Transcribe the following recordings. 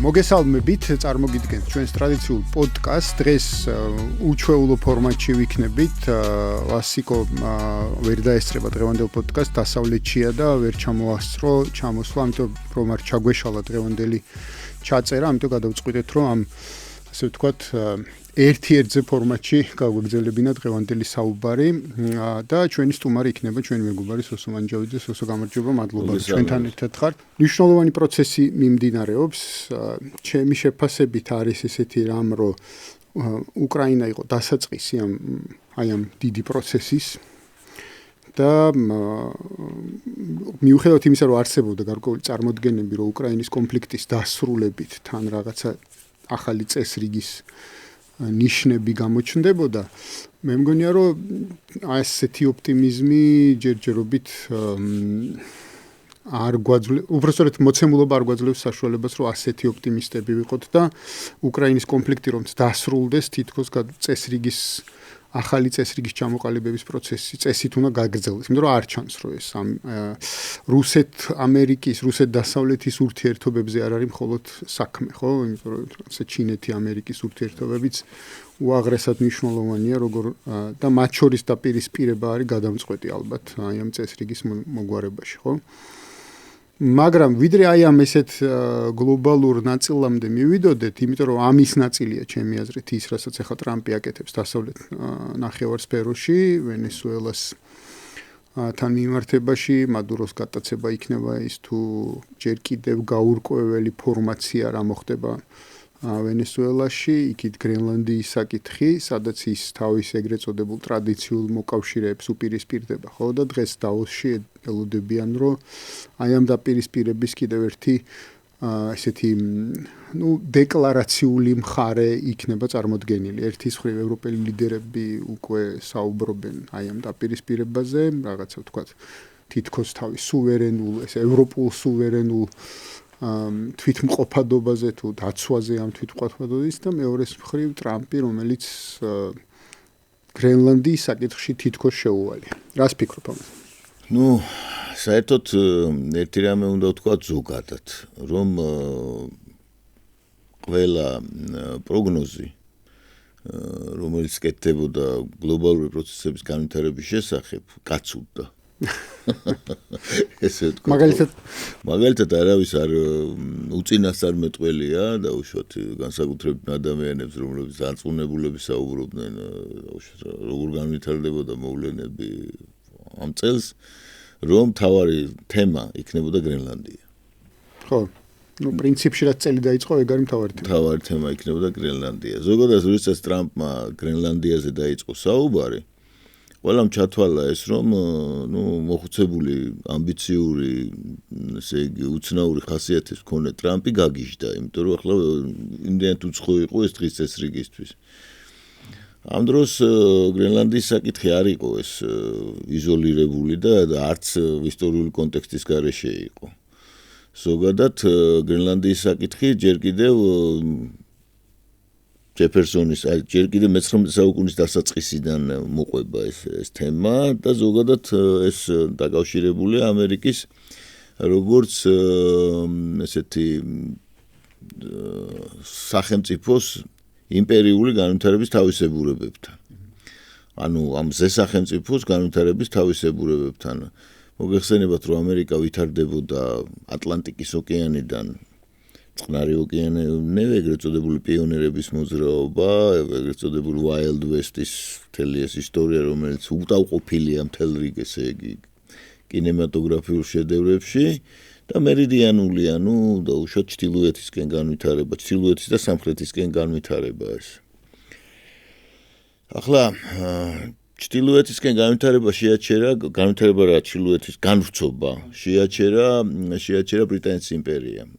მოგესალმებით, წარმოგიდგენთ ჩვენს ტრადიციულ პოდკასტს. დღეს უჩვეულო ფორმატში ვიქნებით. ვასიკო ვერ დაესწრება დღევანდელ პოდკასტს, დასავლეთშია და ვერ ჩამოასწრო ჩამოსვლა, ამიტომ რომ არ ჩაგვეშალა დღევანდელი ჩაწერა, ამიტომ გადავწყვიტეთ, რომ ამ ასე ვთქვათ ერთ-ერთზე ფორმატში გავგრძელებინა დღევანდელი საუბარი და ჩვენი სტუმარი იქნება ჩვენი მეგობარი სოსო მანჯავიძე. სოსო, გამარჯობა, მადლობა ჩვენთან ერთად ხართ. მნიშვნელოვანი პროცესი მიმდინარეობს. ჩემი შეფასებით არის ესეთი რამ, რომ უკრაინა იყო დასაწყისი ამ დიდი პროცესის და მიუხედავად იმისა, რომ არსებობდა გარკვეული წარმოდგენები, რომ უკრაინის კონფლიქტის დასრულებით თან რაღაცა ახალი წესრიგის ნიშნები გამოჩნდებოდა, მე მგონია, რომ ასეთი ოპტიმიზმი ჯერჯერობით არ გვაძლევს, უბრალოდ მოცემულობა არ გვაძლევს საშუალებას, რომ ასეთი ოპტიმისტები ვიყოთ და უკრაინის კონფლიქტი რომ დასრულდეს, თითქოს ახალი წესრიგის ჩამოყალიბების პროცესი წესით უნდა გაგრძელდეს, იმიტომ რომ არ ჩანს, რომ ეს რუსეთ-დასავლეთის ურთიერთობებზე არ არის მხოლოდ საქმე, ხო? იმიტომ რომ ჩინეთი-ამერიკის ურთიერთობებიც უაღრესად მნიშვნელოვანია, და მათ შორის დაპირისპირება არის გადამწყვეტი ალბათ ამ წესრიგის მოგვარებაში, ხო? მაგრამ ვიდრე ამ ესეთ გლობალურ ნაწილამდე მივიდოდეთ, იმიტომ რომ ამის ნაწილია ჩემი აზრით ის, რასაც ახლა ტრამპი აკეთებს დასავლეთ ნახევარსფეროში, ვენესუელას თან მიმართებაში, მადუროს გატაცება იქნება ის თუ ჯერ კიდევ გაურკვეველი ფორმაცია რა მოხდება ვენესუელაში, იქით გრენლანდიის საკითხი, სადაც ის თავის ეგრეთ წოდებულ ტრადიციულ მოკავშირეებს უპირისპირდება, ხო, და დღეს დაოსში ელოდებიან, რომ ამ დაპირისპირების კიდევ ერთი ესეთი დეკლარაციული მხარე იქნება წარმოდგენილი. ერთის მხრივ ევროპელი ლიდერები უკვე საუბრობენ ამ დაპირისპირებაზე, რაღაცა ვთქვათ, თითქოს თავის სუვერენულ, ევროპულ სუვერენულ თვითმყოფადობაზე თუ დაცვაზე ამ თვითმყოფადობის და მეორეს მხრივ ტრამპი, რომელიც გრენლანდიის საკითხში თითქოს შეუვალია. რას ფიქრობ ამაზე? საერთოდ ერთი რამე უნდა ვთქვა ზოგადად, რომ ყველა პროგნოზი, რომელიც კეთდებოდა გლობალური პროცესების განვითარების შესახებ, გაცურდა. მაგალითად არავის არ უწინასწარმეტყველია დაუშვათ განსაკუთრებით ადამიანებს, რომლებიც არწმუნებულები საუბრობდნენ, როგორ განვითარდებოდა მოვლენები ამ წელს, რომ თავარი თემა იქნებოდა გრენლანდია. ხო, პრინციპში რაც წელი დაიწყო, ეგ არის თავარი თემა. თავარი თემა იქნებოდა გრენლანდია. ზოგადად როდესაც ტრამპმა გრენლანდიაზე დაიწყო საუბარი, ყველამ ჩათვალა ეს, რომ მოხუცებული, ამბიციური, ესე იგი, უცნაური ხასიათის მქონე ტრამპი გაგიჟდა, იმიტომ რომ ახლა იმდენად უცხო იყო ეს დღის წესრიგისთვის. ამ დროს გრენლანდიის საკითხი არ იყო ეს იზოლირებული და არც ისტორიული კონტექსტის გარეშე იყო. ზოგადად გრენლანდიის საკითხი ჯერ კიდევ ჯეფერსონის, ჯერ კიდევ მე-19 საუკუნის დასაწყისიდან მოყვება ეს თემა და ზოგადად ეს დაკავშირებულია ამერიკის როგორც ესეთი სახელმწიფოს იმპერიული განვითარების თავისებურებებთან. ამ ზესახელმწიფოს განვითარების თავისებურებებთან. მოგეხსენებათ, რომ ამერიკა ვითარდებოდა ატლანტიკის ოკეანიდან წყნარი ოკეანეზე, ეგრეთ წოდებული პიონერების მოძრაობა, ეგრეთ წოდებული Wild West-ის მთელი ეს ისტორია, რომელიც უტავყოფილია მთელ რიგ, ესე იგი, კინემატოგრაფიულ შედევრებში და მერიდიანული, დაუშვათ ჩრდილოეთისკენ განვითარება, ჩრდილოეთის და სამხრეთისკენ განვითარება ეს. ახლა ჩრდილოეთისკენ განვითარება რა ჩრდილოეთის განვრცობა შეაჩერა ბრიტანეთის იმპერიამ.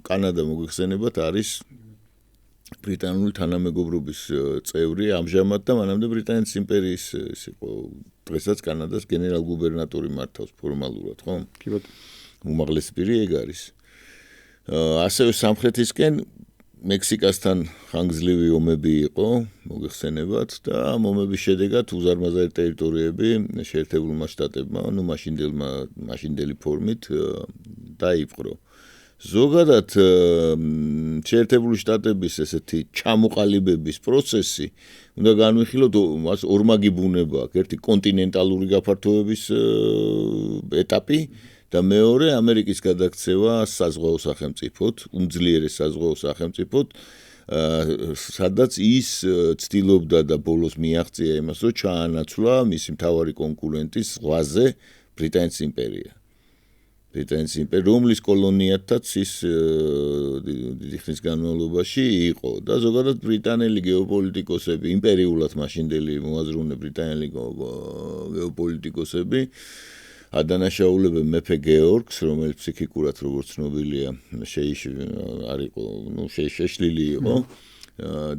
კანადა მოგეხსენებათ არის ბრიტანული თანამეგობრობის წევრი ამჟამად და მანამდე ბრიტანეთის იმპერიის ეს იყო დღესაც კანადას გენერალ-გუბერნატორი მართავს ფორმალურად, ხო? კი ბატონო. უმაღლესი პირი ეგ არის. ასევე სამხრეთისკენ მექსიკასთან ხანგრძლივი ომები იყო, მოგეხსენებათ და ამ ომების შედეგად უზარმაზარი ტერიტორიები შეერთებულმა შტატებმა, მაშინდელი ფორმით დაიპყრო. ზოგადად შეერთებული შტატების ესეთი ჩამოყალიბების პროცესი უნდა განვიხილოთ მას ორმაგი ბუნება აქვს. ერთი კონტინენტალური გაფართოების ეტაპი და მეორე ამერიკის გადაქცევა საზღვაო სახელმწიფოდ, უმძლიერეს საზღვაო სახელმწიფოდ, სადაც ის ცდილობდა და ბოლოს მიაღწია იმას, რომ ჩაანაცვლა მისი მთავარი კონკურენტის ზღვაზე ბრიტანეთის იმპერია. ბრიტანეთის იმპერია, რომლის კოლონიათაც ის დიდი ხნის განმავლობაში იყო და ზოგადად ბრიტანელი გეოპოლიტიკოსები, იმპერიულად მაშინდელი მოაზროვნე ბრიტანელი გეოპოლიტიკოსები ადანაშაულებენ მეფე გეორგს, რომელიც ფსიქიკურად როგორც ცნობილია, შეშლილი იყო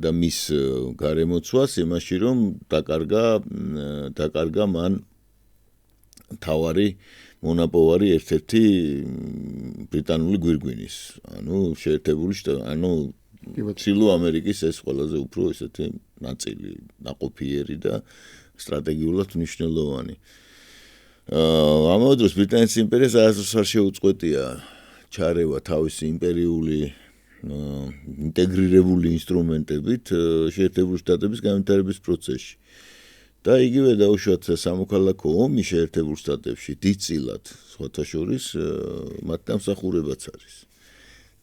და მის გარემოცვას იმაში, რომ დაკარგა მან თავარი მონაპოვარი ერთ-ერთი ბრიტანული გვირგვინის, შეერთებული ცილო ამერიკის ეს ყველაზე უფრო ესეთი ნაწილი, ნაყოფიერი და სტრატეგიულად მნიშვნელოვანი. ამავე დროს ბრიტანეთის იმპერიას არასდროს არ შეუწყვეტია ჩარევა თავისი იმპერიული ინტეგრირებული ინსტრუმენტებით შეერთებული შტატების განვითარების პროცესში. და იგივე დაუშვათ სამოქალაქო ომი შეერთებულ შტატებში დიდწილად სხვათა შორის მათ დამსახურებაც არის.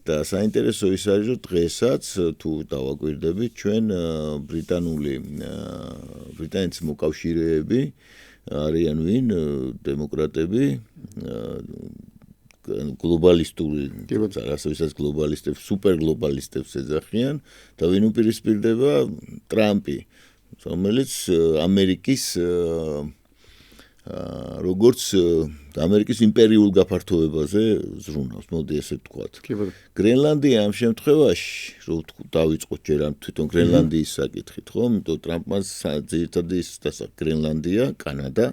და საინტერესო ის არის, რომ დღესაც თუ დავაკვირდებით ჩვენ ბრიტანეთის მოკავშირეები არიან ვინ დემოკრატები გლობალისტური რასაც გლობალისტებს სუპერგლობალისტებს ეძახიან და ვინ უპირისპირდება ტრამპი რომელიც ამერიკის როგორც ამერიკის იმპერიულ გაფართოებაზე ზრუნავს, მოდი ესე ვთქვათ. გრენლანდია ამ შემთხვევაში, რო დავიწყოთ ჯერ ამ თვითონ გრენლანდიის საკითხით, ხო? იმიტომ ტრამპმა ძირითადად ის დასახა გრენლანდია, კანადა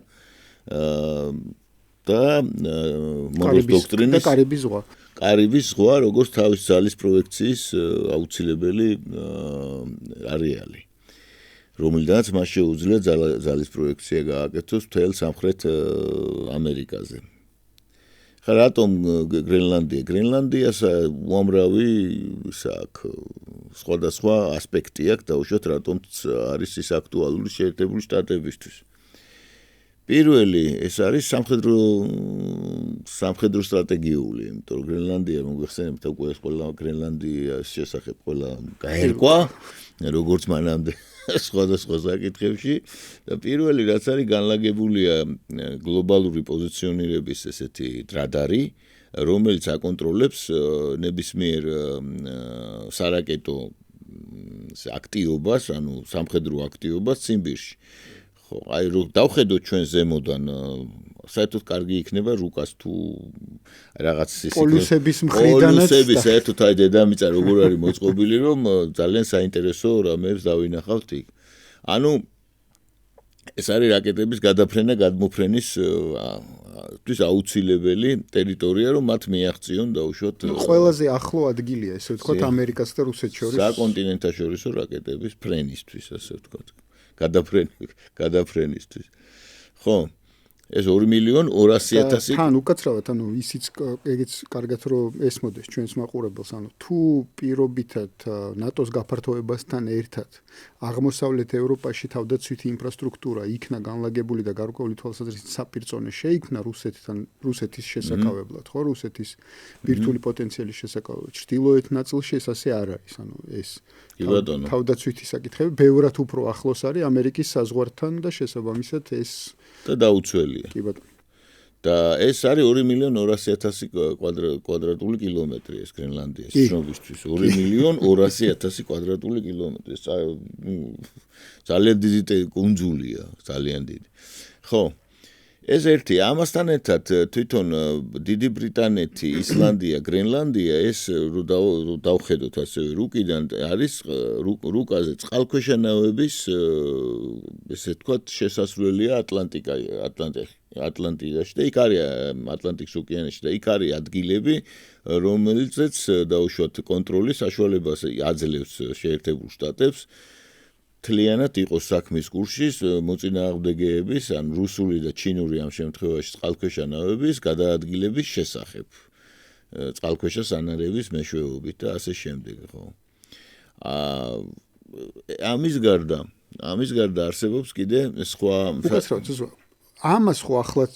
და მონროს დოქტრინის კარიბის ზღვა, როგორც თავის ძალის პროექციის აუცილებელი არეალი. რომელიდანაც მას შეუძლია ძალის პროექცია გააკეთოს მთელ სამხრეთ ამერიკაზე. ხა რატომ გრენლანდია? გრენლანდიას უამრავი სხვადასხვა ასპექტი აქვს დაუშვათ რატომ არის ის აქტუალური შეერთებული შტატებისთვის. პირველი ეს არის სამხედრო სტრატეგიული, იმიტომ რომ გრენლანდია მოგვიხსენებთ უკვე ეს ყველა გრენლანდიის შესახებ ყველა გაერკვა, როგორც მანამდე სხვადასხვა საკითხებში და პირველი რაც არის განლაგებულია გლობალური პოზიციონირების ესეთი რადარი, რომელიც აკონტროლებს ნებისმიერ სარაკეტო აქტივობას, ანუ სამხედრო ακτივობას ციმბირში. ხო, აი რო დავხედოთ ჩვენ ზემოდან საერთოდ კარგი იქნება რუკას თუ რაღაც პოლუსების მხრიდანაც საერთოდ აი დედამიწა როგორ არის მოწყობილი რომ ძალიან საინტერესო რამეებს დავინახავთ იქ. ანუ ეს არის რაკეტების გადაფრენა გადმოფრენის თვის აუცილებელი ტერიტორია რომ მათ მიაღწიონ დაუშვათ ყველაზე ახლო ადგილია ესე ვთქვათ ამერიკას და რუსეთს შორის საკონტინენტაშორისო რაკეტების ფრენისთვის ასე ვთქვათ. გადაფრენისთვის. ხო, ეს 2.200.000 თან უკაცრავად, ანუ ისიც ეგეც კარგად რომ ესმოდეს ჩვენს მაყურებელს, ანუ თუ პირობითად ნატოს გაფართოებასთან ერთად აღმოსავლეთ ევროპაში თავდაცვითი ინფრასტრუქტურა იქნა განლაგებული და გარკვეული თვალსაზრისით საპირწონე შეიქმნა რუსეთის შესაკავებლად, ხო, რუსეთის ბირთვული პოტენციალის შესაკავებლად. ჩრდილოეთ ნაწილში ეს ასე არ არის, ანუ ეს თავდაცვითი საკითხები ბევრად უფრო ახლოს არის ამერიკის საზღვართან და შესაბამისად ეს და დაუცველია. კი ბატონო. და ეს არის 2.200.000 კვადრატული კილომეტრი ეს გრენლანდიის ცნობისთვის 2.200.000 კვადრატული კილომეტრი. ძალიან დიდი კუნძულია, ძალიან დიდი. ხო. ეს ერთი ამასთან ერთად თვითონ დიდი ბრიტანეთი, ისლანდია, გრენლანდია ეს დავხედოთ ასევე რუკიდან არის რუკაზე წყალქვეშა ნავების ესე ვთქვათ შესასვლელია ატლანტიკაში და იქ არის ატლანტიკის ოკეანეში და იქ არის ადგილები რომელზეც დაუშვათ კონტროლის საშუალებას აძლევს შეერთებულ შტატებს თლიანად იყოს საქმის კურსში მოწინააღმდეგეების ან რუსული და ჩინური ამ შემთხვევაში წყალქვეშა ნავების გადაადგილების შესახებ. წყალქვეშა სანარევის მეშვეობით და ასე შემდეგ, ხო. ამის გარდა არსებობს კიდე სხვა ამას ხო ახლაც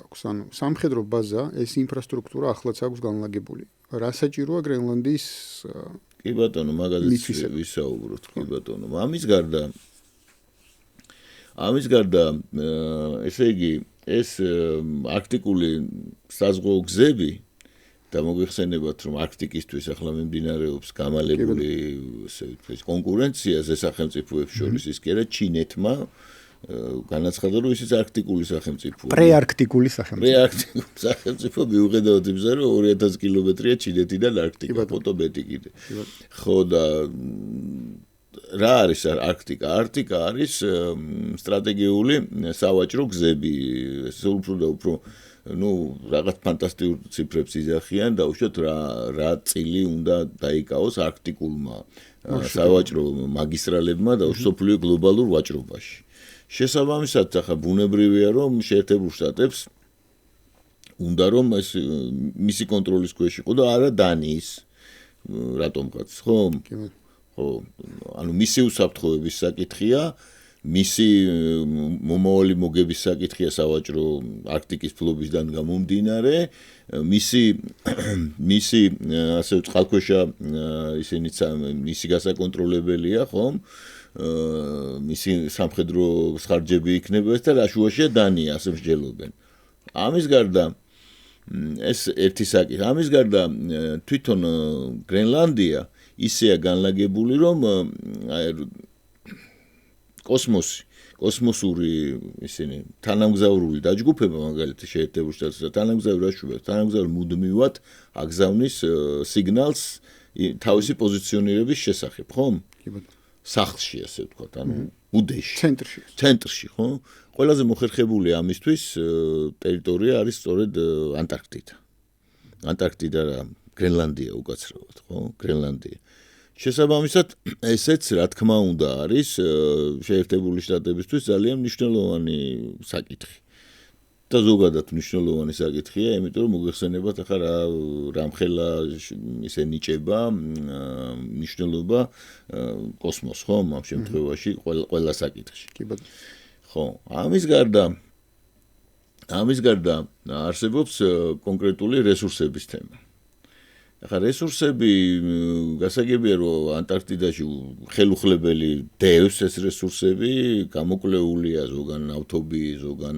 აქვს, ანუ სამხედრო ბაზა, ეს ინფრასტრუქტურა ახლაც აქვს განლაგებული. რა საჭიროა გრენლანდიის კი ბატონო, მაგალითს ვისაუბროთ, კი ბატონო. ამის გარდა ესე იგი ეს არქტიკული საზღვაო გზები და მოგვიხსენებათ, რომ არქტიკისთვის ახლა მიმდინარეობს გამალებული ესე ვთქვი კონკურენცია სახელმწიფოებს შორის, ის კი არა ჩინეთმა განაცხადა, რომ ისიც არქტიკული სახელმწიფოა. პრეარქტიკული სახელმწიფო მიუხედავად იმისა, რომ 2000 კილომეტრია ჩინეთიდან არქტიკა, ფოტობეტი კიდე. ხო და რა არის არქტიკა? არქტიკა არის სტრატეგიული სავაჭრო გზები, უფრო და უფრო რაღაც ფანტასტიკურ ციფრებს იძახიან და უშუალოდ რა წილი უნდა დაიკავოს არქტიკულმა სავაჭრო მაგისტრალებმა და მსოფლიო გლობალურ ვაჭრობაში. შესაბამისად, ახლა ბუნებრივია, რომ შეერთებულ შტატებს უნდა რომ ეს მისი კონტროლის ქვეშ იყო და არა დანიის რატომღაც, ხო? ხო, ანუ მისი უსაფრთხოების საკითხია, მისი მომავალი მოგების საკითხია სავაჭრო არქტიკის ფლობისგან გამომდინარე, მისი ასე წყალქვეშა ისინიც მისი გასაკონტროლებელია, ხო? მისი სამხედრო ხარჯები იქნება და რაშუაშია დანია ასე მსჯელობენ. ამის გარდა ეს ერთი საკითხი. ამის გარდა თვითონ გრენლანდია ისეა განლაგებული, რომ კოსმოსური ისინი თანამგზავრული დაჯგუფება მაგალითად შეერთებულ შტატებსა თანამგზავრი რაშუა, თანამგზავრი მუდმივად აგზავნის სიგნალს თავისი პოზიციონირების შესახებ, ხო? კი ბატონო. სახლში ასე ვთქვათ, ანუ ბუდეში, ცენტრში, ხო? ყველაზე მოხერხებული ამისთვის ტერიტორია არის სწორედ ანტარქტიდა. ანტარქტიდა რა, გრენლანდია უკაცრავად, ხო? გრენლანდია. შესაბამისად, ესეც რა თქმა უნდა არის შეერთებული შტატებისთვის ძალიან მნიშვნელოვანი საკითხი. და ზოგადად მნიშვნელოვანი საკითხია, იმიტომ რომ მოგვეხსენებათ ახლა რამხელა ისე ნიჭება მნიშვნელობა კოსმოს, ხო, ამ შემთხვევაში ყველა საკითხში. კი ბატონო. ხო, ამის გარდა არსებობს კონკრეტული რესურსების თემა. ახლა რესურსები გასაგებია, რომ ანტარქტიდაში ხელუხლებელი დევს ეს რესურსები, გამოკვლეულია ზოგან ნავთობი, ზოგან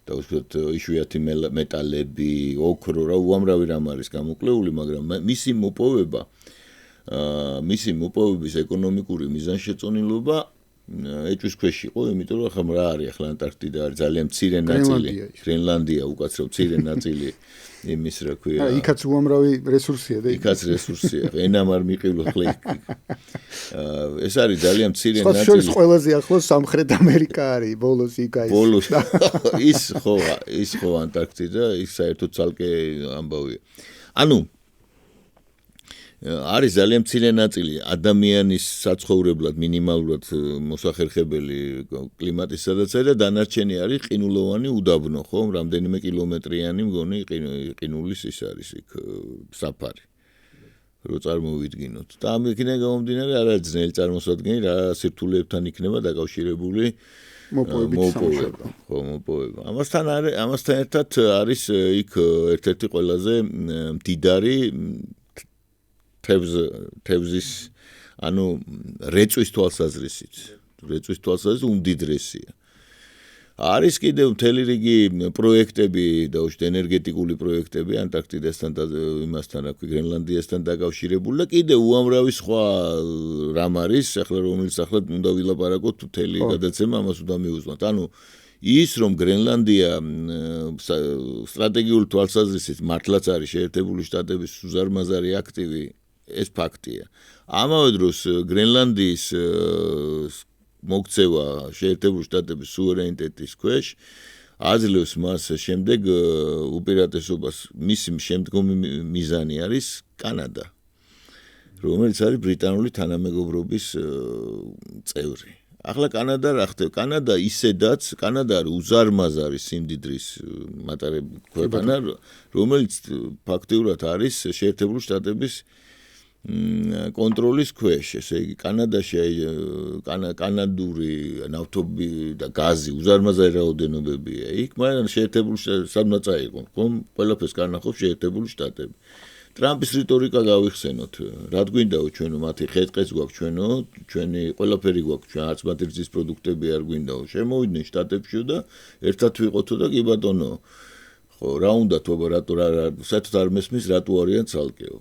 და უშუალოდ იშვიათი მეტალები, ოქრო, რა უამრავი რამ არის გამოკვლეული, მაგრამ მისი მოპოვების ეკონომიკური მიზანშეწონილობა ეჭვის ქვეშ იყო, იმიტომ რომ ახლა რა არის ახლა ანტარქტიდა არის ძალიან მცირე ნაწილი, გრენლანდია უკაცრავ მცირე ნაწილი იმის რა ქვია. იქაც უამრავი რესურსია და იქაც რესურსია. ენამ არ მიყივლო ხლე. ეს არის ძალიან მცირე ნაწილი. შორის ყველაზე ახლოს სამხრეთ ამერიკა არის, ბოლოს იქ არის. ბოლოს ის ხო ანტარქტიდა, ის საერთოდ ცალკე ამბავია. ანუ არის ძალიან მცირე ნაწილი ადამიანის საცხოვრებლად მინიმალურად მოსახერხებელი კლიმატის სადაც და დანარჩენი არის ყინულოვანი უდაბნო, ხო, რამდენიმე კილომეტრიანი მგონი ყინულის ის არის იქ საფარი. რო წარმოვიდგინოთ. და ამიქიდან გამომდინარე არა ძნელი წარმოსადგენი რა სირთულეებთან იქნება დაკავშირებული მოპოვება. ხო, მოპოვება. ამასთან ერთად არის იქ ერთ-ერთი ყველაზე მდიდარი თევზის, ანუ რეწვის თვალსაზრისით. რეწვის თვალსაზრისით უმდიდრესია. არის კიდევ მთელი რიგი პროექტები და უშუალოდ ენერგეტიკული პროექტები ანტარქტიდასთან და იმასთან, რა ქვია, გრენლანდიასთან დაკავშირებული და კიდევ უამრავი სხვა რამ არის, ახლა რომელიც ახლა უნდა ვილაპარაკოთ მთელი გადაცემა ამას უნდა მივუძღვათ. ანუ ის რომ გრენლანდია სტრატეგიული თვალსაზრისით მართლაც არის შეერთებული შტატების უზარმაზარი აქტივი, ეს ფაქტია. ამავე დროს გრენლანდიის მოგცევა შეერთებული შტატების სუვერენიტეტის ქვეშ აძლევს მას შემდეგ უპირატესობას, მისი შემდგომი მიზანი არის კანადა, რომელიც არის ბრიტანული თანამეგობრობის წევრი. ახლა კანადა რა ხდება? კანადა ისედაც, კანადა უზარმაზარი სიმდიდრის მატარებელი ქვეყანა, რომელიც ფაქტიურად არის შეერთებული შტატების კონტროლის ქვეშ, ესე იგი კანადაში კანადური ნავთობი და გაზი უზარმაზარი რაოდენობებია იქ, მაგრამ შეერთებული სადმა წაიღო, ხომ? ყველაფერს განახობს შეერთებული შტატები. ტრამპის რიტორიკა გავიხსენოთ, რად გვინდაო ჩვენო მათი ხეთყეც გვაქვს ჩვენო, ჩვენი ყველაფერი გვაქვს, ჩვენ არც მათი რძის პროდუქტები არ გვინდაო. შემოვიდნენ შტატებშიო და ერთად ვიყოთო და კი ბატონო, ხო, რა უნდა თობა რატო საერთოდ არ მესმის რატო არიან ცალკეო.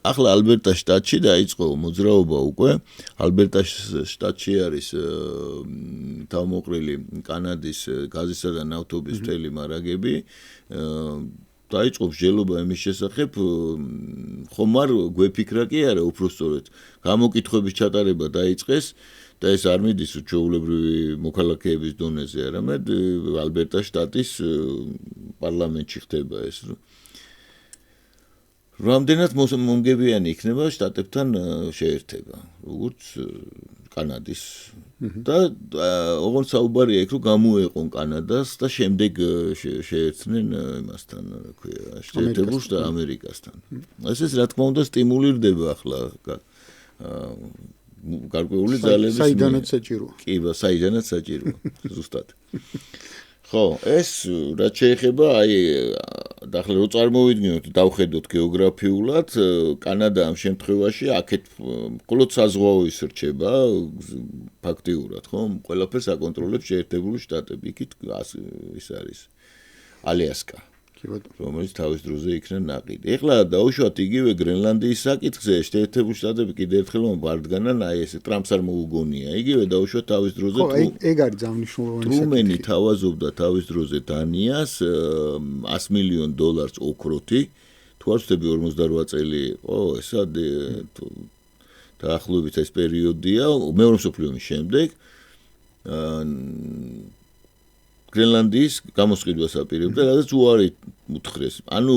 ახლა ალბერტა შტატში დაიწყო მოძრაობა უკვე. ალბერტა შტატში არის თავმოყრილი კანადის გაზისა და ნავთობის მთელი მარაგები. დაიწყო მსჯელობა იმის შესახებ, ხომ არ გვეფიქრა კი არა უბრალოდ გამოკითხვების ჩატარება დაიწყეს და ეს არ მიდის ჩვეულებრივი მოქალაქეების დონეზე, არამედ ალბერტა შტატის პარლამენტში ხდება ეს. რამდენად მომგებიანი იქნება შტატებთან შეერთება, როგორც კანადის და ოღონდ საუბარია იქ რომ გამოეყონ კანადას და შემდეგ შეერთდნენ იმასთან, რა ქვია, შეერთებულ შტატ ამერიკასთან. ეს რა თქმა უნდა სტიმულირდება ახლა გარკვეული ძალების საიდანაც საჭიროა. კი, საიდანაც საჭიროა, ზუსტად. ხო, ეს რაც შეეხება ახლა რო წარმოვიდგინოთ, დავხედოთ გეოგრაფიულად, კანადა ამ შემთხვევაში აქეთ მხოლოდ საზღვაო ისრჩება ფაქტიურად, ხო? ყველაფერს აკონტროლებს შეერთებული შტატები, იქით ის არის ალიასკა. რომელიც თავის დროზე იქნა ნაყიდი. ეხლა დაუშვათ იგივე გრენლანდიის საკითხზე, შეერთებული შტატები კიდევ ერთხელ ვარდგანან, აი ეს ტრამპს არ მოუგონია. იგივე დაუშვათ თავის დროზე ეგ არის ძალიან მნიშვნელოვანი საკითხი. ტრუმენი თავაზობდა თავის დროზე დანიას $100 მილიონ ოქროთი. თუ არ ვცდები 48 წელი იყო, ესა დაახლოებით ეს პერიოდია, მეორე მსოფლიო ომის შემდეგ. გრენლანდიის გამოსყიდვას აპირებდა, რადგან უარი უთხრეს. ანუ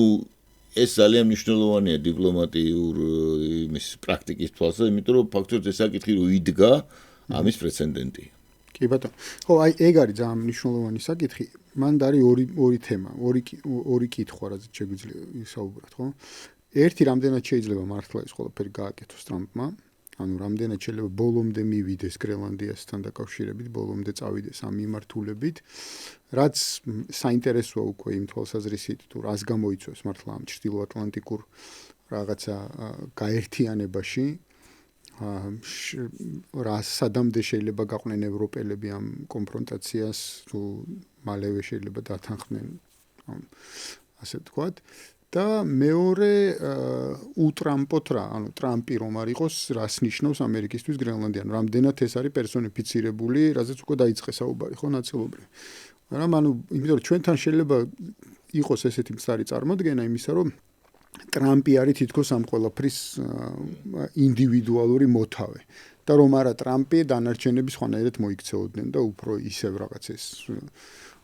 ეს ძალიან მნიშვნელოვანია დიპლომატიურ იმის პრაქტიკის თვალსაზრისით, იმიტომ რომ ფაქტობრივად ეს საკითხი რო იდგა, ამის პრეცედენტია. კი ბატონო. ხო, აი ეგ არის ძალიან მნიშვნელოვანი საკითხი. მან არის ორი თემა, ორი კითხვა, რაზეც შეგვიძლია ვისაუბროთ, ხო? ერთი რამდენად შეიძლება მართლა ეს ყველაფერი გააკეთოს ტრამპმა, ანუ რამდენად შეიძლება ბოლომდე მივიდეს გრენლანდიასთან დაკავშირებით, ბოლომდე წავიდეს ამ მიმართულებით, რაც საინტერესოა უკვე იმ თვალსაზრისით, თუ რას გამოიწვევს მართლა ამ ჩრდილოატლანტიკურ რაღაცა გაერთიანებაში, სადამდე შეიძლება გაყვნენ ევროპელები ამ კონფრონტაციას, თუ მალევე შეიძლება დათანხმდნენ, ასე ვთქვათ. და მეორე უტრამპოთ რა, ანუ ტრამპი რომ არ იყოს, რას ნიშნავს ამერიკისთვის გრენლანდია, რამდენად ეს არის პერსონიფიცირებული, რაზეც უკვე დაიწყე საუბარი, ხო, ნაწილობრივ. მაგრამ ანუ იმიტომ რომ ჩვენთან შეიძლება იყოს ესეთი მცდარი წარმოდგენა იმისა, რომ ტრამპი არის თითქოს ამ ყველაფრის ინდივიდუალური მოთავე. და რომ არა ტრამპი დანარჩენები სხვანაირად მოიქცეოდნენ და უფრო ისევ რაღაც ეს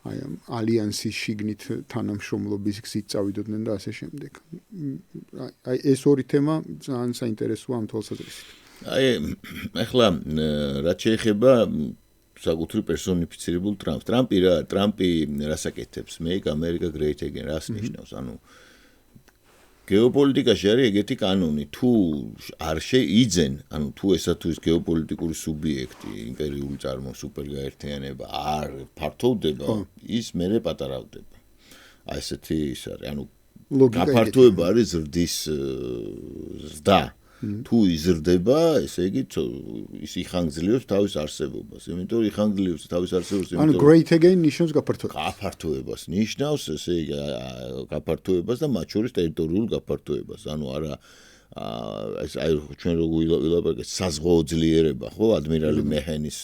აი ალიანსის შიგნით თანამშრომლობის გზით წავიდოდნენ და ასე შემდეგ. აი ეს ორი თემა ძალიან საინტერესოა ამ თვალსაზრისით. აი ახლა რაც შეეხება საკუთრივ პერსონიფიცირებულ ტრამპს. ტრამპი რას აკეთებს? Make America Great Again, რას ნიშნავს? ანუ გეოპოლიტიკაში არის ეგეთი კანონი, თუ არ შეიძენ, ანუ თუ ესა თუ ის გეოპოლიტიკური სუბიექტი, იმპერიული წარმო, სუპერგაერთიანება არ ფართოვდება, ის მერე პატარავდება. აი ესეთი ის არის, ანუ გაფართოება არის ზრდის ზრდა. თუ იზრდება, ესე იგი ის იხანგძლივებს თავის არსებობას. იმიტომ რომ იხანგძლივებს თავის არსებობას, ანუ great again ნიშნავს გაფართოებას. გაფართოებას ნიშნავს, ესე იგი გაფართოებას და მათ შორის ტერიტორიულ გაფართოებას. ანუ არა ეს აი ჩვენ როგორ ვილაპარაკეთ საზღვაო ძლიერება, ხო, ადმირალი მეჰენის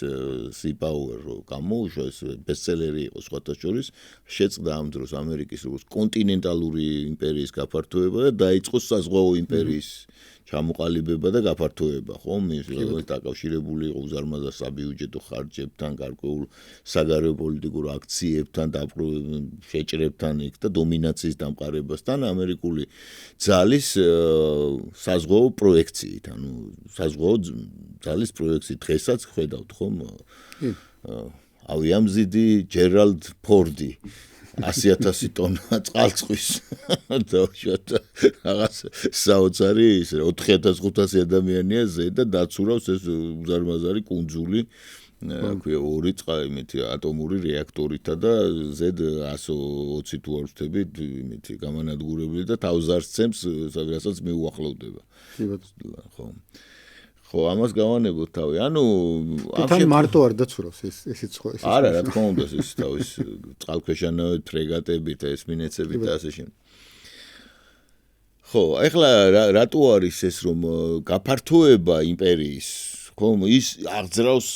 sea power გამოუშვა, ეს ბესტსელერი იყო სხვათა შორის, შეწყდა ამ დროს ამერიკის როგორც კონტინენტალური იმპერიის გაფართოება და დაიწყო საზღვაო იმპერიის ჩამოყალიბება და გაფართოება, ხო? მის დაკავშირებული იყო უზარმაზარ საბიუჯეტო ხარჯებთან, გარკვეულ საგარეო პოლიტიკურ აქციებთან, შეჭრებთან იქ და დომინაციის დამყარებასთან ამერიკული ძალის საზღვაო პროექციით, ანუ საზღვაო ძალის პროექციით დღესაც ხედავთ ხომ? ავიამზიდი ჯერალდ ფორდი 100,000 ტონა წყალწვის და რაღაც საოცარი ის 4,500 ადამიანია ზედა დაცურავს ეს უზარმაზარი კუნძული აქვე ორი იმითი ატომური რეაქტორითა და ზედ 120 თუ არ ვთქვით იმითი გამანადგურებელი და თავს არ სცემს სადღაც მიუახლოვდება. ხო. ხო, ამას გავანებოთ თავი. ანუ თან მარტო არ დაცურავს ესეც ხო ეს. არა, რა თქმა უნდა, ეს თავის წყალქვეშანავით, ფრეგატებით, ესმინეცებით და ასე შემდეგ. ხო, ეხლა რატო არის ეს რომ გაფართოება იმპერიის, ხო, ის აღძრავს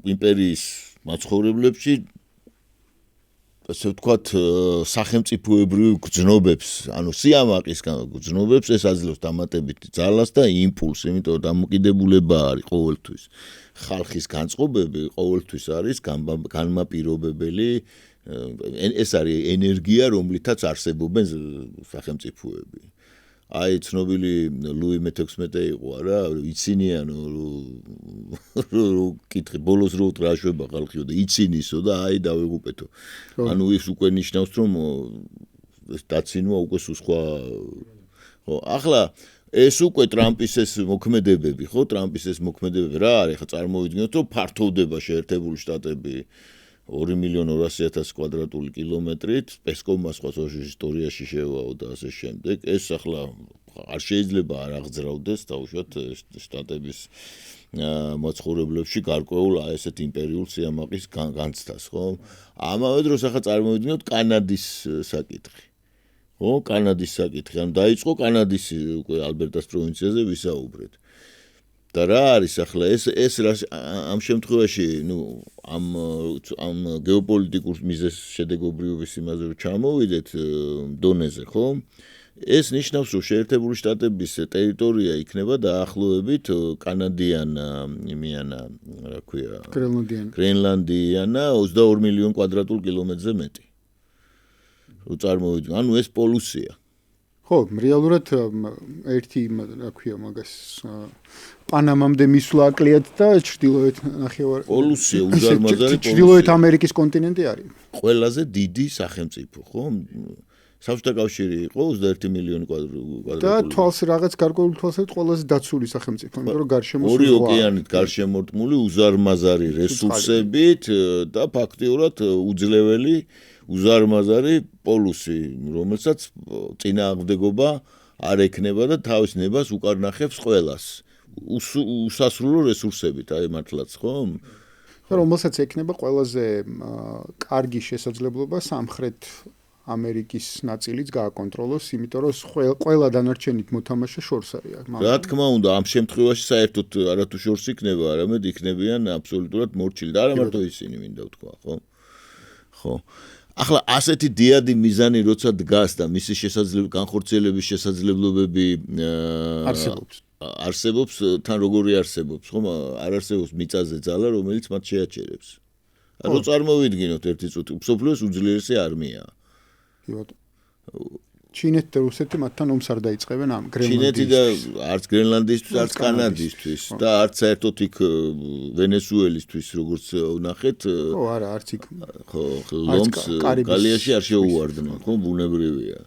იმპერიის მაცხოვრებლებში ასე ვთქვათ სახელმწიფოებრივ გრძნობებს, ანუ სიამაყის გრძნობებს ეს აძლევს დამატებით ძალას და იმპულსს, იმიტომ რომ დამოკიდებულება არის ყოველთვის. ხალხის განწყობები ყოველთვის არის განმაპირობებელი, ეს არის ენერგია, რომლითაც არსებობენ სახელმწიფოები. აი ცნობილი ლუი მე-16 იყო არა, იცინიანო რო კითხე ბოლოს რო ტრაშვება ხალხიო და იცინისო და აი დავიღუპეთო. ანუ ის უკვე ნიშნავს რომ დაცინვა უკვე სხვა. ხო, ახლა ეს უკვე ტრამპის ეს მოქმედებები, ხო, ტრამპის ეს მოქმედებები რა არის, ხა წარმოვიდგინოთ რომ ფართოვდება შეერთებული შტატები 2,200,000 კვადრატული კილომეტრით, პესკოვმა სხვა ისტორიაში შევაო და ასე შემდეგ. ეს ახლა არ შეიძლება არ აღძრავდეს თავშოთ შტატების მაცხოვრებლებში გარკვეულ ესეთ იმპერიულ სიამაყის განცდას, ხო? ამავე დროს ახლა წარმოვიდგინოთ კანადის საკითხი. ხო, კანადის საკითხი, ანუ დაიწყო კანადის უკვე ალბერტას პროვინციაზე ვისაუბრეთ. და რა არის ახლა ეს ამ შემთხვევაში, ნუ ამ გეოპოლიტიკურ მიზეზ შედეგობრიობის იმაზე რომ ჩამოვიდეთ დონეზე, ხო? ეს ნიშნავს, რომ შეერთებული შტატების ტერიტორია იქნება დაახლოებით კანადიანა, რა ქვია, გრენლანდიანა 22 მილიონი კვადრატულ კილომეტრზე მეტი. რო წარმოვიდგინოთ, ანუ ეს პოლუსია. ხო, რეალურად ერთი რა ქვია მაგას პანამამდე მისვლა აკლიათ და ჩრდილოეთ ნახევარ პოლუსია უზარმაზარი პოლუსია. ჩრდილოეთ ამერიკის კონტინენტი არის. ყველაზე დიდი სახელმწიფო, ხო? საბჭოთა კავშირი იყო 21 მილიონი კვადრატული. და თვალს რაღაც გარკვეული თვალსაზრისით ყველაზე დაცული სახელმწიფო, იმიტომ რომ გარშემო ორი ოკეანით გარშემორტყმული უზარმაზარი რესურსებით და ფაქტიურად უძლეველი უზარმაზარი პოლუსი, რომელსაც წინააღმდეგობა არ ექნება და თავის ნებას უკარნახებს ყველას. უსასრულო რესურსებით, აი მართლაც, ხო? რომელსაც ექნება ყველაზე კარგი შესაძლებლობა სამხრეთ ამერიკის ნაწილიც გააკონტროლოს, იმიტომ რომ ყველა დანარჩენით მოთამაშე შორს არის. რა თქმა უნდა, ამ შემთხვევაში საერთოდ არათუ შორს იქნება, არამედ იქნებიან აბსოლუტურად მორჩილი და არა მარტო ისინი, მინდა ვთქვა, ხო? ხო. ახლა ასეთი დიადი მიზანი როცა დგას და მისი განხორციელების შესაძლებლობები არსებობს, თან როგორი არსებობს, ხომ? არ არსებობს მიწაზე ძალა, რომელიც მათ შეაჩერებს. რო წარმოვიდგინოთ ერთი წუთი, მსოფლიოს უძლიერესი არმიაა. ჩინეთი და რუსეთი მათთან ომს არ დაიწყებენ ამ გრენლანდიის. ჩინეთი და არც გრენლანდიისთვის, არც კანადისთვის და არც საერთოდ იქ ვენესუელისთვის, როგორც ვნახეთ. ხო, არა, არც იქ. ხო, ლომს გალიაში არ შეუვარდნენ, ხო, ბუნებრივია.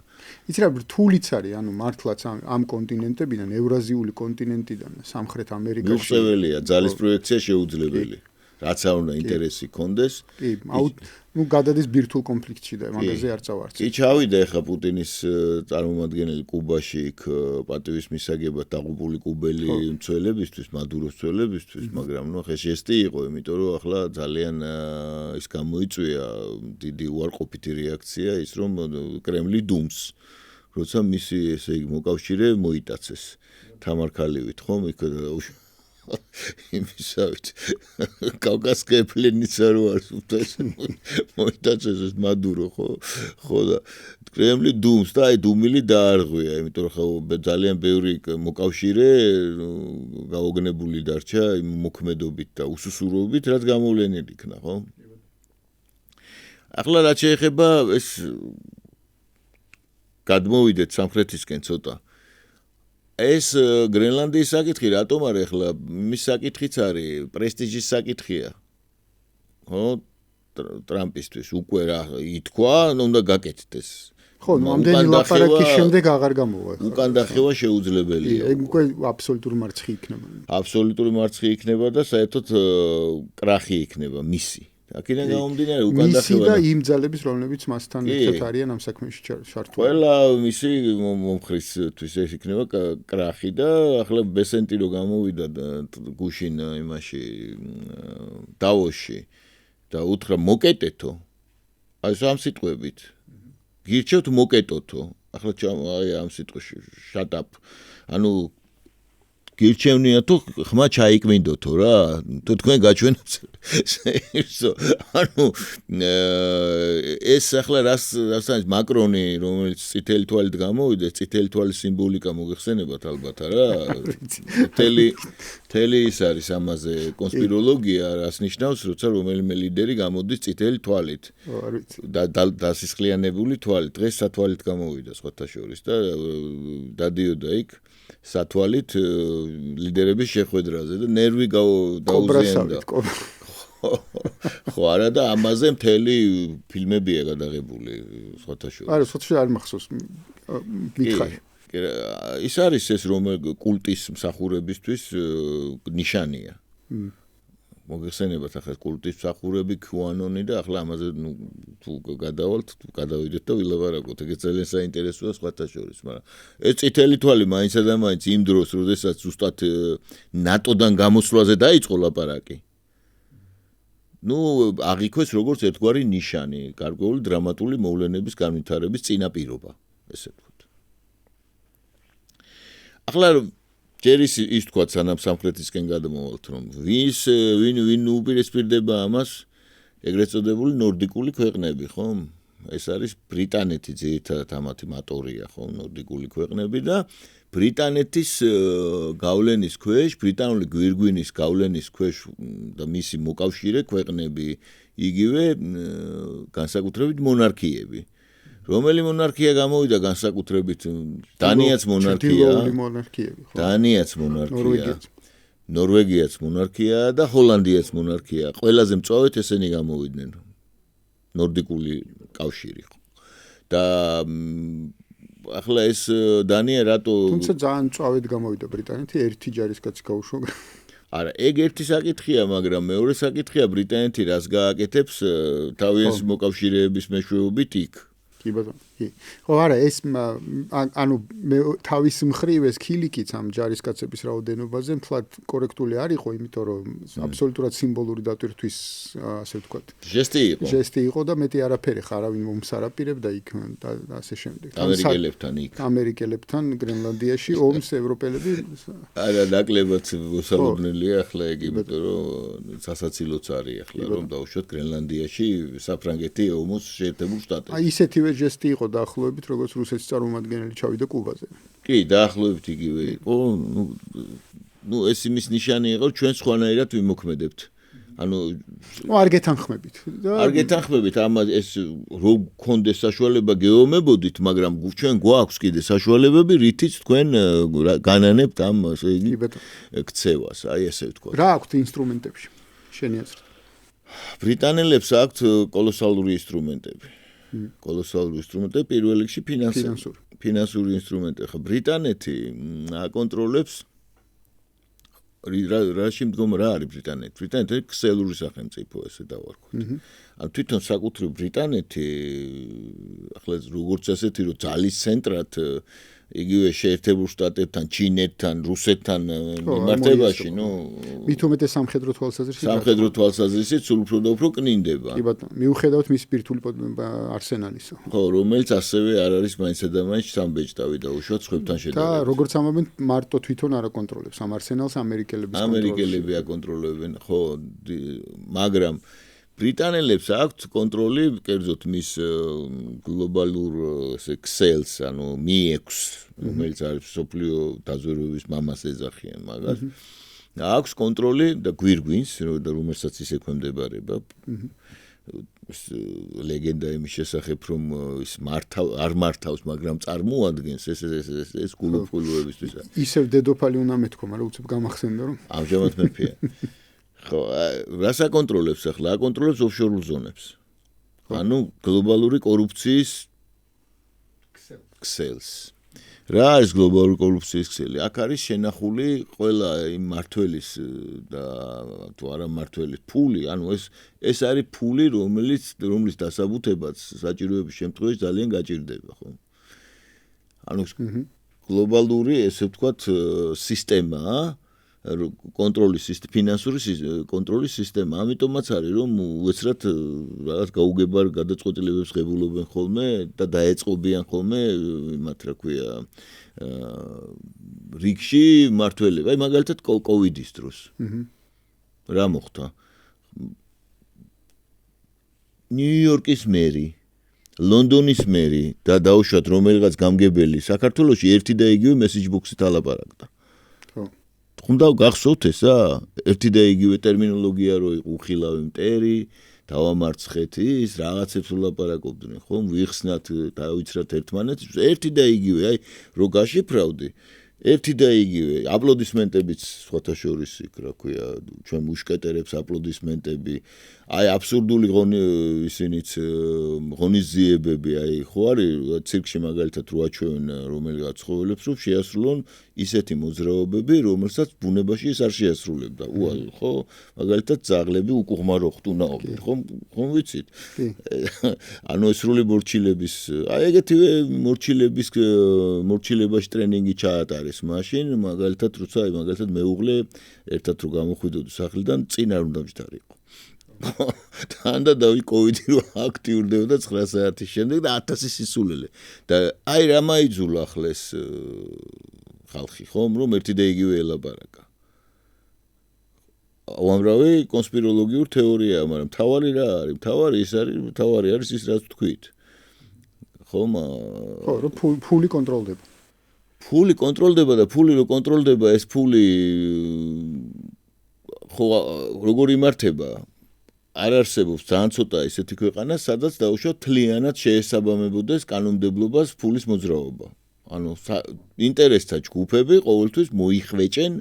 იცი რა, რთულიც არის, ანუ მართლაც ამ კონტინენტებიდან, ევრაზიული კონტინენტიდან, სამხრეთ ამერიკაში. მიუღწეველია, ძალის პროექცია შეუძლებელი. რაც არ უნდა ინტერესი კონდეს. კი, ნუ გადადის ბირთვულ კონფლიქტში და მაგაზე არ წავარც. კი, ჩავიდა ახლა პუტინის წარმომადგენელი კუბაში იქ პატივის მისაგებად დაღუპული კუბელი მცველებისთვის, მადუროს მცველებისთვის, მაგრამ ნუ ახლა ჟესტი იყო, იმიტომ რომ ახლა ძალიან ის გამოიწვია დიდი უარყოფითი რეაქცია ის რომ კრემლი დუმს, როცა მისი ესე იგი მოკავშირე მოიტაცეს თამარქალივით, ხომ იქ იმისავით კავკასკე პლენიცა რო არის უთეს მოიტაცეს ეს მადურო ხო და კრემლი დუმს და აი დუმილი დაარღვია იმიტომ რომ ხო ძალიან ბევრი მოკავშირე გაოგნებული დარჩა იმ მოქმედობით და უსუსურობით რაც გამოვლენილი იქნა ხო ახლა რაც შეეხება ეს გადმოვიდეთ სამხრეთისკენ ცოტა ეს გრენლანდიის საკითხი რატომ არის ახლა მის საკითხიც არის პრესტიჟის საკითხია ხო ტრამპისთვის უკვე რა ითქვა უნდა გაკეთდეს ხო ნამდვილი ლაპარაკის შემდეგ აღარ გამოვა უკან დახევა შეუძლებელია ეგ უკვე აბსოლუტური მარცხი იქნება აბსოლუტური მარცხი იქნება და საერთოდ კრახი იქნება მისი აქედან გამომდინარე უკან დახევა და იმ ძალების რომლებიც მასთან ერთად არიან ამ საქმეში ჩართული ყველა მისი მომხრისთვის ეს იქნება კრახი და ახლა ბესენტი რო გამოვიდა გუშინ იმაში დავოსში და უთხრა მოკეტეთო აი სამ სიტყვებით გირჩევთ მოკეტოთო ახლა აი ამ სიტყვაში shut up ანუ გირჩევნია თუ ხმა ჩაიკმინდოთო რა თუ თქვენ გაჩვენებთ ანუ ეს ახლა რასაც მაკრონი რომელიც წითელი თვალით გამოვიდა წითელი თვალის სიმბოლიკა მოგეხსენებათ ალბათ არა თელი ის არის ამაზე კონსპიროლოგია რას ნიშნავს როცა რომელიმე ლიდერი გამოდის წითელი თვალით და დასისხლიანებული თვალით დღეს სათვალით გამოვიდა სხვათა შორის და დადიოდა იქ სათვალით ლიდერების შეხვედრაზე და ნერვი დაუზიანდა ხო არა და ამაზე მთელი ფილმებია გადაღებული სხვათა შორის არა სხვათა შორის არ მახსოვს მითხარი ის არის ეს რომ კულტის მსახურებისთვის ნიშანია მოგეხსენებათ ახლა კულტის მსახურები QAnon-ი და ახლა ამაზე თუ გადავიდეთ და ვილაპარაკოთ ეგ ძალიან საინტერესოა სხვათა შორის მაგრამ ეს წითელი თვალი მაინცა და მაინც იმ დროს როდესაც ზუსტად ნატოდან გამოსვლაზე დაიწყო ლაპარაკი ნუ აღიქვეს როგორც ერთგვარი ნიშანი გარკვეული დრამატული მოვლენების განვითარების წინაპირობა ესე ვთქვათ ახლა ჯერ ის თქვა სანამ სამხრეთისკენ გადმოვალთ რომ ვინ უპირისპირდება ამას ეგრეთ წოდებული ნორდიკული ქვეყნები ხო ეს არის ბრიტანეთი ძირითადად ამათი მატორია ხო ნორდიკული ქვეყნები და ბრიტანეთის გავლენის ქვეშ ბრიტანული გვირგვინის გავლენის ქვეშ და მისი მოკავშირე ქვეყნები იგივე განსაკუთრებით მონარქიები რომელი მონარქია გამოვიდა განსაკუთრებით დანიაც მონარქია დანიაც მონარქია ნორვეგიაც მონარქია და ჰოლანდიაც მონარქია ყველაზე მწვავედ ესენი გამოვიდნენ ნორდიკული კავშირი და ახლა ეს დანია რატო თუმცა ძალიან მწვავედ გამოვიდა ბრიტანეთი ერთი ჯარისკაცი გაუშვა არა ეგ ერთი საკითხია მაგრამ მეორე საკითხია ბრიტანეთი რას გააკეთებს თავის მოკავშირეების მეშვეობით იქ კი ბატონო კი ხო არა ეს ანუ თავის მხრივ ეს ქილიკიც ამ ჯარისკაცების რაოდენობაზე მთლად კორექტული არ იყო იმიტომ რომ აბსოლუტურად სიმბოლური დატვირთვის ასე ვთქვათ ჟესტი იყო და მეტი არაფერი ხარავინ მომსარაპირებდა იქ და ასე შემდეგ ამერიკელებთან გრენლანდიაში ომს ევროპელები არა ნაკლებად მოსალოდნელია ახლა ეგ იმიტომ რომ სასაცილოც არის ახლა რომ დაუშვათ გრენლანდიაში საფრანგეთი ომოს შეერთებულ შტატებში აი ისეთივე ჟესტი იყო დაახლოებით როგორც რუსეთის წარმომადგენელი ჩავიდა კუბაზე. კი, დაახლოებით იგივე იყო. ნუ ეს იმის ნიშანი იყო, ჩვენ სხვანაირად ვიმოქმედებთ. ანუ არ გეთანხმებით. არ გეთანხმებით, ამას ეს რო გქონდეს საშუალება გეომებოდით, მაგრამ ჩვენ გვაქვს კიდე საშუალებები, რითიც თქვენ განანებთ ამ ასე იგი ქცევას, აი ესე ვთქვა. რა აქვთ ინსტრუმენტებში? შენი აზრით. ბრიტანელებს აქვთ კოლოსალური ინსტრუმენტები. კოლოსალური ინსტრუმენტები პირველ რიგში ფინანსური ინსტრუმენტები. ხა ბრიტანეთი აკონტროლებს რაში მდგომ რა არის ბრიტანეთი? ბრიტანეთი ქსელური სახელმწიფო ესე დავარქვათ. ან თვითონ საკუთრივ ბრიტანეთი ახლა როგორც ასეთი რომ ძალის ცენტრად იგივე შეერთებულ შტატებთან, ჩინეთთან, რუსეთთან მიმართებაში, ნუ მით უმეტეს სამხედრო თვალსაზრისით სულ უფრო და უფრო კნინდება. კი ბატონო, მიუხედავად მის ბირთვული არსენალისა. ხო, რომელიც ასევე არ არის მაინც და მაინც სამბეჭდავი დაუშვათ სხვებთან შედარებით. და როგორც ამბობენ, მარტო თვითონ არ აკონტროლებს ამ არსენალს ამერიკელები აკონტროლებენ, ხო, მაგრამ ბრიტანელებს აქვთ კონტროლი კერძოდ მის გლობალურ ესე ქსელს, ანუ Mi-6, რომელიც არის სოფლიო დაზვერვების მამას ეძახიან მაგას. აქვს კონტროლი და გვირგვინს, რომელსაც ის ექვემდებარება. ლეგენდა იმის შესახებ რომ ის არ მართავს, მაგრამ წარმოადგენს ეს გულუფულოებისთვის. ისევ დედოფალი უნდა მეთქვა, მაგრამ უცებ გამახსენდა რომ ამჟამად მეფეა. ხო, რას აკონტროლებს ახლა? აკონტროლებს ოფშორულ ზონებს. ანუ გლობალური კორუფციის ქსელს. რა არის გლობალური კორუფციის ქსელი? აქ არის შენახული ყველა იმ მართველის და თუ არა მართველის ფული, ანუ ეს არის ფული, რომლის დასაბუთებაც საჭიროების შემთხვევაში ძალიან გაჭირდება, ხო? ანუ გლობალური, ესე ვთქვათ, სისტემაა, ფინანსური კონტროლის სისტემა. ამიტომაც არის, რომ უეცრად რაღაც გაუგებარ გადაწყვეტილებებს ღებულობენ ხოლმე და დაეწყობიან ხოლმე მათ რა ქვია რიგში მართველები. აი მაგალითად კოვიდის დროს. რა მოხდა? ნიუ-იორკის მერი, ლონდონის მერი და დაუშვათ რომელიღაც გამგებელი საქართველოში ერთი და იგივე მესიჯბოქსით ალაპარაკდა. უნდა გახსოვთ ესა? ერთი და იგივე ტერმინოლოგია რო იყო უხილავი მტერი, დავამარცხეთ ის, რაღაცებს ვლაპარაკობდნენ, ხომ? ვიხსნათ, დავიცრათ ერთმანეთს, ერთი და იგივე, აი, რო გაშიფრავდი, ერთი და იგივე, აპლოდისმენტებიც სხვათა შორის იქ, რა ქვია, ჩვენ მუშკეტერებს აპლოდისმენტები, აი, აბსურდული ისინიც ღონისძიებები, აი, ხო არის, ცირკში მაგალითად რო აჩვევენ რომელიღაც ცხოველებს, რომ შეასრულონ ისეთი მოძრაობები, რომელსაც ბუნებაში ის არ შეასრულებდა. უალ, ხო? მაგალითად ძაღლები უკუღმარო ხტუნაობენ, ხომ ვიცით? ანუ სრული მორჩილების, აი ეგეთივე მორჩილებაში ტრენინგი ჩაატარეს მაშინ, მაგალითად როცა აი მაგალითად მეუღლე ერთად რო გამოხვიდოდი სახლიდან, წინ არ უნდა მჯდარიყო. და დავი კოვიდი რო აქტიურდებოდა 9 საათის შემდეგ და 1000 სისულელე. და აი რა მაიძულა ახლა ეს ხალხი, ხომ, რომ ერთი და იგივე ელაპარაკა. უამრავი კონსპიროლოგიურ თეორიაა, მაგრამ თავარი რა არის? თავარი არის ის, რაც თქვით. ხომ? ხო, რომ ფული კონტროლდება. ფული კონტროლდება და ფული რო კონტროლდება, ეს ფული ხო როგორ იმართება? არ არსებობს ძალიან ცოტა ისეთი ქვეყანა, სადაც დაუშვათ თლიანად შეესაბამებოდეს კანონმდებლობას ფულის მოძრაობა. ანუ ინტერესთა ჯგუფები ყოველთვის მოიხვეჭენ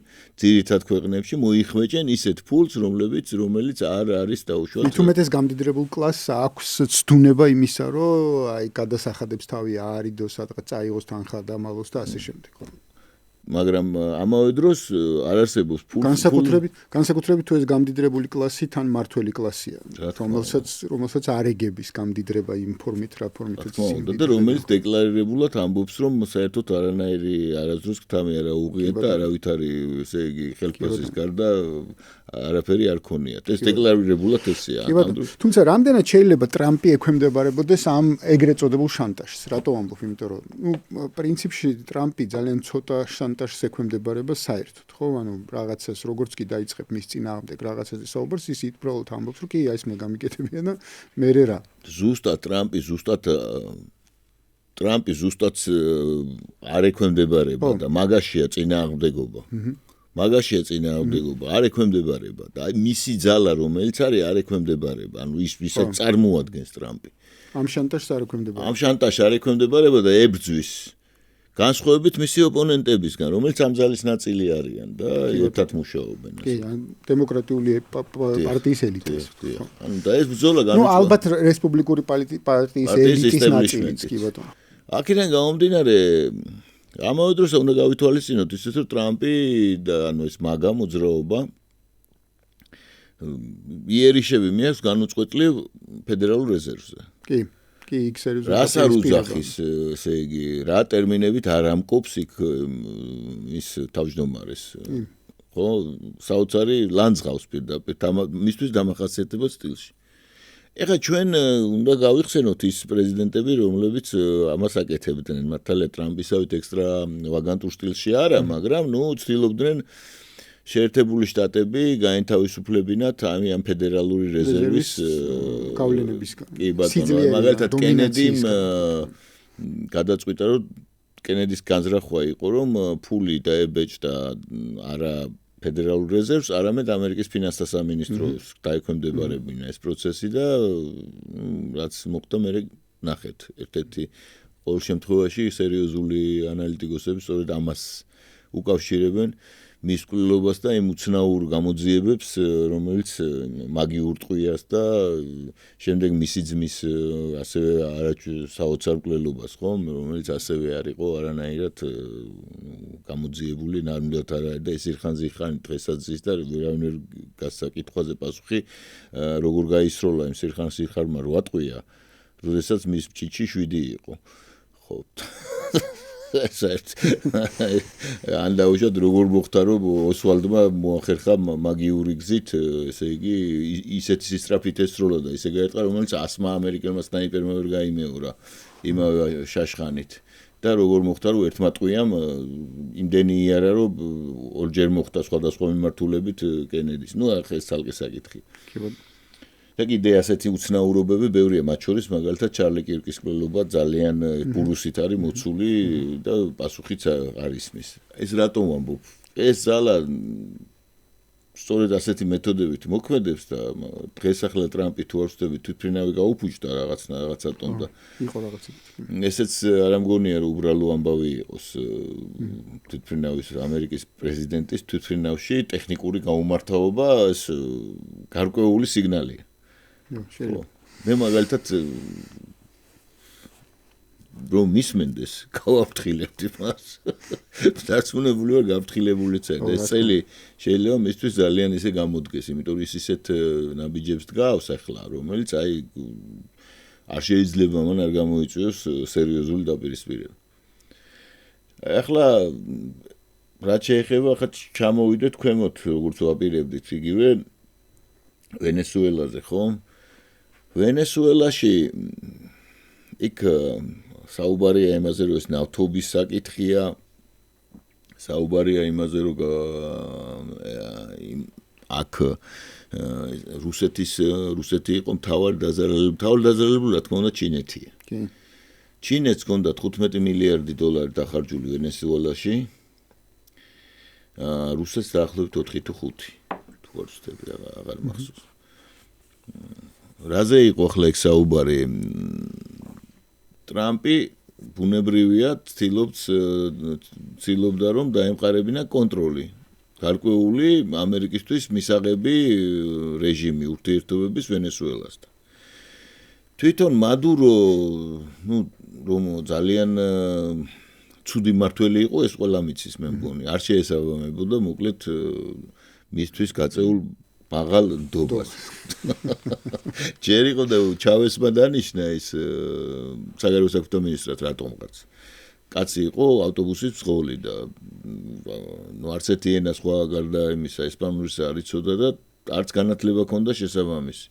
ძირითად ქვეყნებში, მოიხვეჭენ ისეთ ფულს, რომელიც არ არის დაუშვათ. მით უმეტეს გამდიდრებულ კლასს აქვს ცდუნება იმისა, რომ აი გადასახადებს თავი აარიდოს, სადღაც წაიღოს თანხა და ამალოს და ასე შემდეგ. მაგრამ ამავე დროს არ არსებობს ფული. განსაკუთრებით თუ ეს გამდიდრებული კლასი თან მართველი კლასია, რომელსაც არეგების გამდიდრება იმ ფორმით, რა ფორმითაც ისინი და რომელიც დეკლარირებულად ამბობს, რომ საერთოდ არანაირი არასდროს გთამი არ აუღიათ და არავითარი, ესე იგი, ხელფასის გარდა არაფერი არ ქონიათ. ეს დეკლარირებულად ესეა. თუმცა რამდენად შეიძლება ტრამპი ექვემდებარებოდეს ამ ეგრეთ წოდებულ შანტაჟს? რატო ამბობ? იმიტომ რომ პრინციპში ტრამპი ძალიან ცოტა შანტაჟს ექვემდებარება საერთოდ, ხო? ანუ რაღაცას როგორც კი დაიწყებ მის წინააღმდეგ რაღაცაზე საუბარს, ის უბრალოდ ამბობს, რომ კი, აი ეს მე გამიკეთებია და მე რა. ზუსტად ტრამპი ზუსტად არ ექვემდებარება და მაგაშია წინააღმდეგობა. არ ექვემდებარება და აი მისი ძალა რომელიც არის არ ექვემდებარება. ანუ ის ვისაც წარმოადგენს ტრამპი. ამ შანტაჟს არ ექვემდებარება. ამ შანტაჟს არ ექვემდებარება და ებრძვის. განსხვავებით მისი ოპონენტებისგან, რომელიც ამ ძალის ნაწილი არიან და ერთად მუშაობენ. კი, დემოკრატიული პარტიის ელიტის. ანუ და ეს ბრძოლა განუწყვეტ. ნუ ალბათ რესპუბლიკური პარტიის ელიტის ნაწილიც, კი ბატონო. აქედან გამომდინარე ამავე დროს უნდა გავითვალისწინოთ ისიც, რომ ტრამპი და ანუ ეს მაგა მოძრაობა იერიშები მიაქვს განუწყვეტლივ ფედერალურ რეზერვზე. კი. რას არ უძახის, ესე იგი, რა ტერმინებით არ ამკობს იქ ის თავმჯდომარეს. ხო, საოცარი ლანძღავს პირდაპირ მისთვის დამახასიათებელ სტილში. ეხლა ჩვენ უნდა გავიხსენოთ ის პრეზიდენტები, რომლებიც ამას აკეთებდნენ, მართალია ტრამპისავით ექსტრა ვაგანტურ სტილში არა, მაგრამ ნუ ცდილობდნენ შეერთებული შტატები გაინთავისუფლებინათ ამ ფედერალური რეზერვის გავლენებისგან. კი ბატონო, მაგალითად კენედიმ გადაწყვიტა, რომ კენედის განზრახვა იყო, რომ ფული დაებეჭდა არა ფედერალურ რეზერვს, არამედ ამერიკის ფინანსთა სამინისტროს დაექვემდებარებინა ეს პროცესი და რაც მოხდა მე ნახეთ. ერთ-ერთი ყოველ შემთხვევაში სერიოზული ანალიტიკოსები სწორედ ამას უკავშირებენ მის კვლევას და იმ უცნაურ გამოძიებებს, რომელიც მაგიურ ტყვიას და შემდეგ მისი ძმის ასევე საოცარ კვლევას, ხომ, რომელიც ასევე არ იყო არანაირად გამოძიებული, ნამდვილად არ არის და ეს ირხან-ზირხანი დღესაც ზის და ვერავინ ვერ გასცა კითხვაზე პასუხი, როგორ გაისროლა იმ სირხან-ზირხარმა 8 ტყვია, როდესაც მის ჭიჭი 7 იყო. ხო. ან დაუშვათ როგორ მოხდა რომ ოსვალდმა მოახერხა მაგიური გზით ესე იგი ისეთი სისწრაფით ესროლა და ისე გაერტყა რომელიც 100 ამერიკელმა სნაიპერმა ვერ გაიმეორა იმავე შაშხანით და როგორ მოხდა რომ ერთმა ტყვიამ იმდენი იარა რომ ორჯერ მოხდა სხვადასხვა მიმართულებით კენედის ნუ ახლა ეს ცალკე საკითხი და კიდე ასეთი უცნაურობები ბევრია მათ შორის მაგალითად ჩარლი კირკის კვლევა ძალიან ბურუსით არის მოცული და პასუხიც არის მის ეს რატომ ვამბობ ეს ზალა სწორედ ასეთი მეთოდებით მოქმედებს და დღეს ახლა ტრამპი თუ არ ვწდები თვითფრინავი გაუფუჭდა რაღაცა ტონდა იყო რაღაცა ესეც არ ამგონია რომ უბრალო ამბავი იყოს თვითფრინავის ამერიკის პრეზიდენტის თვითფრინავში ტექნიკური გაუმართავობა ეს გარკვეული სიგნალია მე მაგალითად რომ მისმენდეს გავაფრთხილებდი მას დარწმუნებული ვარ გავაფრთხილებულიც არის და ეს წელი შეიძლება მისთვის ძალიან ისე გამოდგეს იმიტომ რომ ის ისეთ ნაბიჯებს დგავს ახლა რომელიც აი არ შეიძლება მან არ გამოიწვიოს სერიოზული დაპირისპირება ახლა რაც შეეხება ხა ჩამოვიდეთ ქვემოთ როგორც ვაპირებდით იგივე ვენესუელაზე ხო ვენესუელაში იქ საუბარია იმაზე რომ ეს ნავთობის საკითხია საუბარია იმაზე რომ აქ რუსეთი იყო მთავარი დაზარალებული რა თქმა უნდა ჩინეთია ჩინეთს ჰქონდა 15 მილიარდი დოლარი დახარჯული ვენესუელაში რუსეთს დაახლოებით 4 თუ 5 თუ არ ვცდები აღარ მახსოვს რაზე იყო ახლა ეგ საუბარი ტრამპი ბუნებრივია ცდილობდა რომ დაემყარებინა კონტროლი გარკვეული ამერიკისთვის მისაღები რეჟიმი ურთიერთობების ვენესუელასთან თვითონ მადურო ნუ რომ ძალიან ცუდი მართველი იყო ეს ყველა მიცის მე მგონი არ შეესაბამებოდა მოკლედ მისთვის გაწეულ მაღალ დობას. ჯერ იყო და ჩავესმა დანიშნა ის საგარეო საქმეთა მინისტრად რატომღაც. კაცი იყო ავტობუსის მძღოლი და ნუ არც ერთი ენა სხვა გარდა იმისა ესპანურისა არ იცოდა და არც განათლება ჰქონდა შესაბამისი.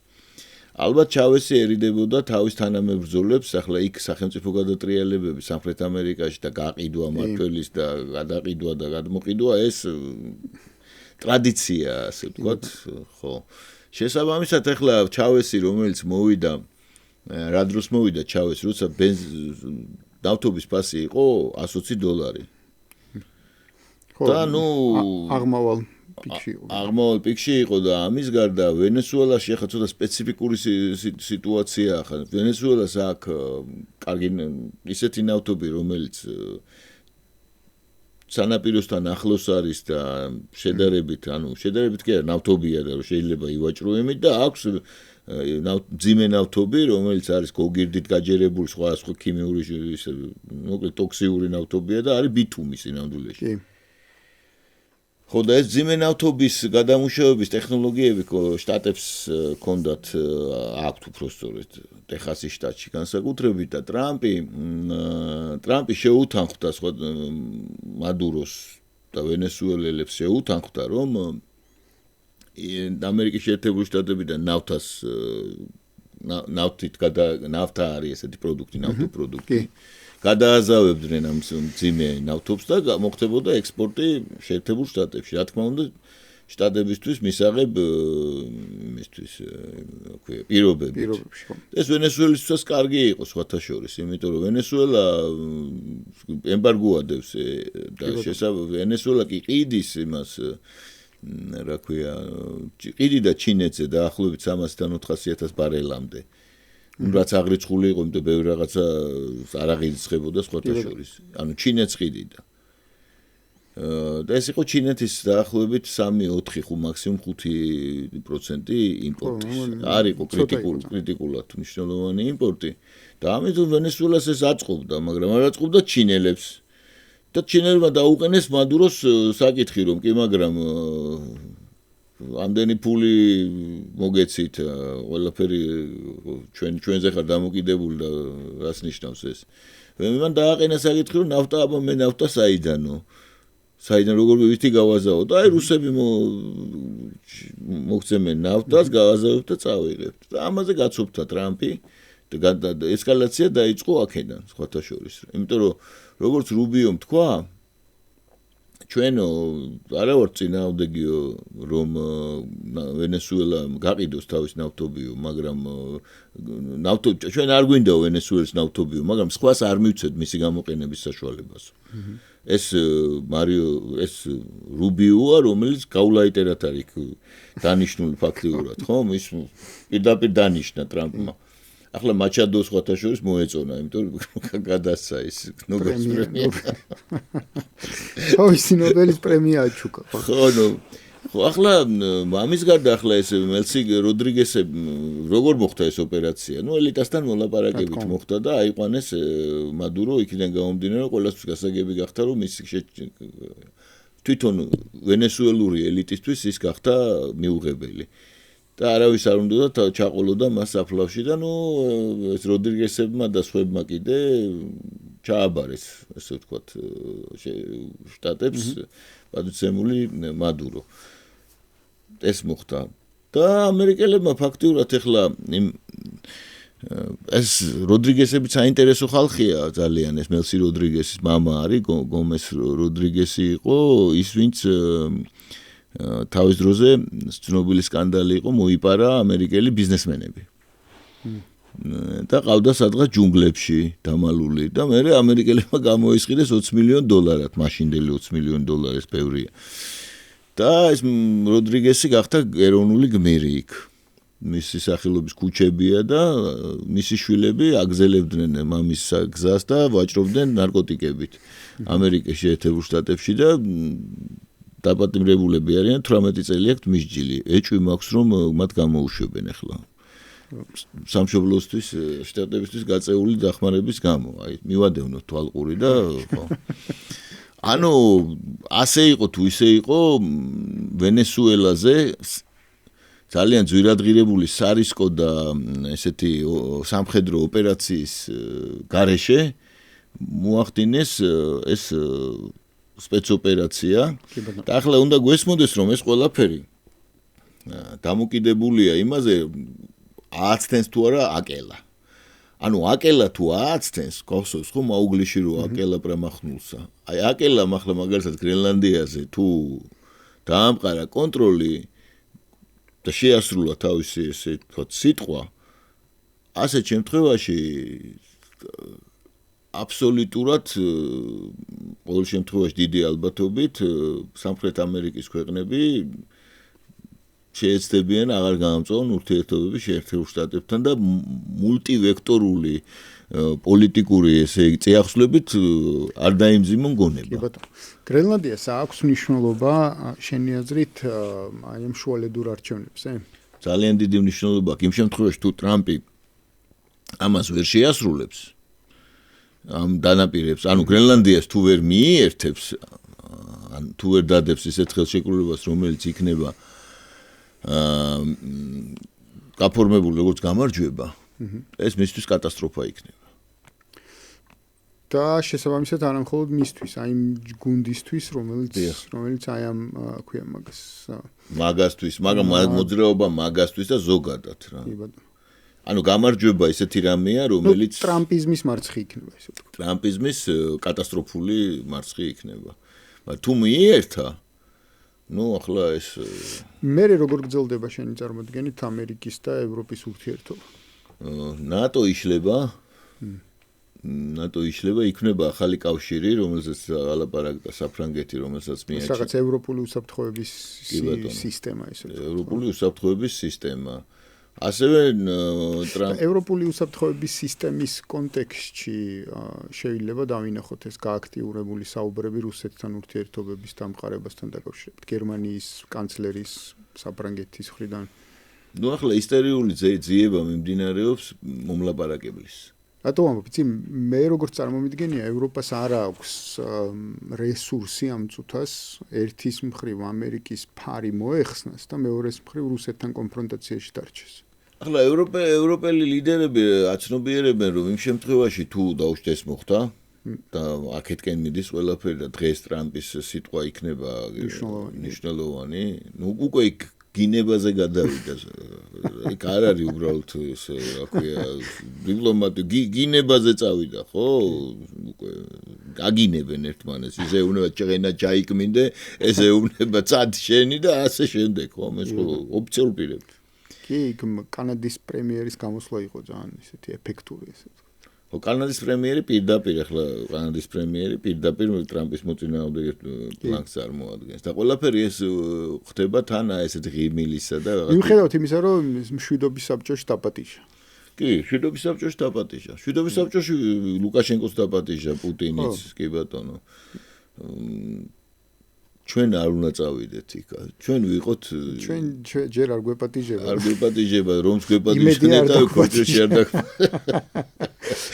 ალბათ ჩავესი ერიდებოდა თავის თანამებრძოლებს, ახლა იქ სახელმწიფო გადატრიალებები სამხრეთ ამერიკაში და გაყიდვა მმართველის და გადაყიდვა და გადმოყიდვა ეს ტრადიცია, ასე ვთქვათ, ხო. შესაბამისად ახლა ჩავესი, რომელიც მოვიდა, რა დროს მოვიდა ჩავესი, როცა ნავთობის ფასი იყო $120. და ნუ აღმავალ პიკში იყო და ამის გარდა ვენესუელაში ახლა ცოტა სპეციფიკური სიტუაცია ახლა ვენესუელას აქ კარგი ისეთი ნავთობი რომელიც სანაპიროსთან ახლოს არის და შედარებით კი არა ნავთობია და შეიძლება ივაჭრო იმით და აქვს ძიმე ნავთობი რომელიც არის გოგირდით გაჯერებული სხვა ქიმიური მოკლედ ტოქსიური ნავთობია და არის ბითუმი სინამდვილეში კი ხო და ეს ძიმე ნავთობის გადამუშავების ტექნოლოგიები შტატებს ჰქონდათ აქვთ უბრალოდ ტეხასის შტატში განსაკუთრებით და ტრამპი შეუთანხმდა სხვა მადუროს და ვენესუელელებს შეუთანხმდა რომ ამერიკის შეერთებული შტატებიდან ნავთა არის ესეთი პროდუქტი ნავთობპროდუქტი გადააზავებდნენ ამ ძიმე ნავთობს და მოხდებოდა ექსპორტი შეერთებულ შტატებში. რა თქმა უნდა, შტატებისთვის მისაღებ იმისთვის პირობები. ეს ვენესუელისთვისაც კარგი იყო სხვათა შორის, იმიტომ რომ ვენესუელა ემბარგო ადევს და ვენესუელა კი ყიდის იმას რა ქვია, ყიდი და ჩინეთზე დაახლოებით 300-დან 400,000 ბარელამდე. რაც აღრიცხული იყო, იმიტომ ბევრი რაღაცა არ აღირიცხებოდა სხვათა შორის. ანუ ჩინეთს ყიდიდა. და ეს იყო ჩინეთის დაახლოებით 3-4 მაქსიმუმ 5% იმპორტი. არ იყო კრიტიკულად მნიშვნელოვანი იმპორტი. და ამიტომ ვენესუელას ეს აწყობდა, მაგრამ არ აწყობდა ჩინელებს. და ჩინელებმა დაუყენეს მადუროს საკითხი, რომ კი, მაგრამ ამდენი ფული მოგეცით, ყველაფერი ჩვენზე ხარ დამოკიდებული და რას ნიშნავს ეს. მან დააყენა საკითხი, რომ ნაფტა, აბა მე ნაფტა საიდანო. საიდან როგორ ვიცი გავაზავო და აი რუსები მოგცემენ ნაფტას, გავაზავებთ და წავიღებთ. და ამაზე გაცოფდა ტრამპი და ესკალაცია დაიწყო აქედან, სხვათა შორის. იმიტომ რომ როგორც რუბიომ თქვა, ჩვენო არა ვარ წინააღმდეგიო, რომ ვენესუელა გაყიდოს თავის ნავთობიო, მაგრამ ჩვენ არ გვინდა ვენესუელის ნავთობიო, მაგრამ სხვას არ მივცეთ მისი გამოყენების საშუალებას. ეს რუბიოა, რომელიც გაულაიტერად არის დანიშნული ფაქტიურად, ხო? ის პირდაპირ დანიშნა ტრამპმა. ახლა მაჩადოს სხვათა შორის მოეწონა, იმიტომ რომ გადასცა ის ნობელის პრემია. ის ნობელის პრემია აჩუქა. ხო, ახლა ამის გარდა ახლა ეს მელსი როდრიგესი როგორ მოხდა ეს ოპერაცია? ელიტასთან მოლაპარაკებით მოხდა და აიყვანეს მადურო იქიდან გამომდინარე, ყველასთვის გასაგები გახდა, რომ ის თვითონ ვენესუელური ელიტისთვის ის გახდა მიუღებელი. და არავის არ უნდა ჩაყოლოდა მას საფლავში და ეს როდრიგესებმა და სხვებმა კიდე ჩააბარეს, ასე ვთქვათ, შტატებს პატივცემული მადურო. ეს მოხდა. და ამერიკელებმა ფაქტიურად ეხლა ეს როდრიგესები საინტერესო ხალხია ძალიან, ეს მელსი როდრიგესის მამა არის, გომეს როდრიგესი იყო, ის ვინც თავის დროზე ცნობილი სკანდალი იყო, მოიპარა ამერიკელი ბიზნესმენები. და ყავდა სადღაც ჯუნგლებში დამალული და მე ამერიკელებმა გამოისყიდეს $20 მილიონ, მაშინდელი $20 მილიონ ეს ბევრია. და ეს როდრიგესი გახდა ეროვნული გმირი იქ. მისი სახელობის ქუჩებია და მისი შვილები აგზელებდნენ მამის გზას და ვაჭრობდნენ ნარკოტიკებით. ამერიკის შეერთებულ შტატებში და დაპატიმრებულები არიან 18 წელი აქვთ მისჯილი. ეჭვი მაქვს რომ მათ გამოუშვებენ ახლა. სამშობლოსთვის, შტატებისთვის გაწეული დახმარების გამო. აი, მივადევნოთ თვალყური და ხო. ანუ ასე იყო თუ ისე იყო ვენესუელაზე ძალიან ძვირადღირებული სარისკო და ესეთი სამხედრო ოპერაციის გარეშე მოახდინეს ეს სპეცოპერაცია და ახლა უნდა გვესმოდეს რომ ეს ყველაფერი დამოკიდებულია იმაზე ააცთენს თუ არა აკელა. ანუ აკელა თუ ააცთენს, გახსოვს ხომ აუგლიში რო აკელა პრამახნულსა. აი აკელა ახლა მაგალითად გრენლანდიაზე თუ დაამყარა კონტროლი და შეასრულა თავისი ესე თქვა სიტყვა, ასეთ შემთხვევაში აბსოლუტურად ყოველ შემთხვევაში დიდი ალბათობით სამხრეთ ამერიკის ქვეყნები შეეცდებიან აღარ გაამწვავონ ურთიერთობები შეერთებულ შტატებთან და მულტივექტორული პოლიტიკური ესე წიაღსვლებით არ დაიმძიმონ გონება. კი ბატონო. გრენლანდიას აქვს მნიშვნელობა შენი აზრით აი ამ შუალედურ არჩევნებზე? ძალიან დიდი მნიშვნელობა აქვს იმ შემთხვევაში თუ ტრამპი ამას ვერ შეასრულებს ამ დანაპირებს, ანუ გრენლანდიას თუ ვერ მიიერთებს, ან თუ ვერ დადებს ისეთ ხელშეკრულებას, რომელიც იქნება გაფორმებული როგორც გამარჯვება, ეს მისთვის კატასტროფა იქნება. და შესაბამისად არა მხოლოდ მისთვის, აი იმ გუნდისთვის, რომელიც აი ამ ქვია მაგასთვის, მაგრამ მოძრაობა მაგასთვის და ზოგადად რა. კი ბატონო. ანუ გამარჯვება ისეთი რამეა, რომელიც ტრამპიზმის მარცხი იქნება ესე ვთქვათ. ტრამპიზმის კატასტროფული მარცხი იქნება. მაგრამ თუ მიიერთა ახლა ეს მე როგორ გრძელდება შენი წარმოდგენით ამერიკის და ევროპის ურთიერთობა? ნატო იშლება. ნატო იშლება, იქნება ახალი კავშირი, რომელსაც ალაპარაკდა საფრანგეთი, რომელსაც მიაჩნია. რაღაც ევროპული უსაფრთხოების სისტემა ისე. ევროპული უსაფრთხოების სისტემა. ასევე ევროპული უსაფრთხოების სისტემის კონტექსტში შეიძლება დავინახოთ ეს გააქტიურებული საუბრები რუსეთთან ურთიერთობების დამყარებასთან დაკავშირებით. გერმანიის კანცლერის საფრანგეთის მხრიდან. ნუ ახლა ისტერიული ძიება მიმდინარეობს მომლაპარაკებლის. რატო ამბობ, იცი, მე როგორც წარმომიდგენია, ევროპას არ აქვს რესურსი ამ წუთას ერთის მხრივ ამერიკის ფარი მოეხსნას და მეორეს მხრივ რუსეთთან კონფრონტაციაში დარჩეს. ახლა ევროპელი ლიდერები აცნობიერებენ, რომ იმ შემთხვევაში თუ დაუშვეს მოხდა და აქეთკენ მიდის ყველაფერი და დღეს ტრამპის სიტყვა იქნება მნიშვნელოვანი, ნუ უკვე იქ გინებაზე გადავიდა. იქ არ არის უბრალოდ ესე, რა ქვია, დიპლომატი გინებაზე წავიდა, ხო? უკვე გაგინებენ ერთმანეთს. ისე უნდა ჭენა ჩაიკმინდე, ესე უნდა წად შენი და ასე შემდეგ, ხო? ეს ხო ოფიციალურ პირები. კი, კანადის პრემიერის გამოსვლა იყო ძალიან ისეთი ეფექტური ესე. ხო, კანადის პრემიერი პირდაპირ ახლა კანადის პრემიერი პირდაპირ ტრამპის მოწინააღმდეგე პლანს წარმოადგენს. და ყველაფერი ეს ხდება თან ესეთ ღიმილისა და მიუხედავად იმისა, რომ მშვიდობის საბჭოში დაპატიჟა. კი, მშვიდობის საბჭოში დაპატიჟა. მშვიდობის საბჭოში ლუკაშენკოს დაპატიჟა, პუტინიც, კი ბატონო. ჩვენ არ უნდა წავიდეთ იქ. ჩვენ ვიყოთ ჩვენ ჯერ არ გვეპატიჟება. არ გვეპატიჟება, რომს გვეპატიჟებდა და ქორჭოში არ დაგ.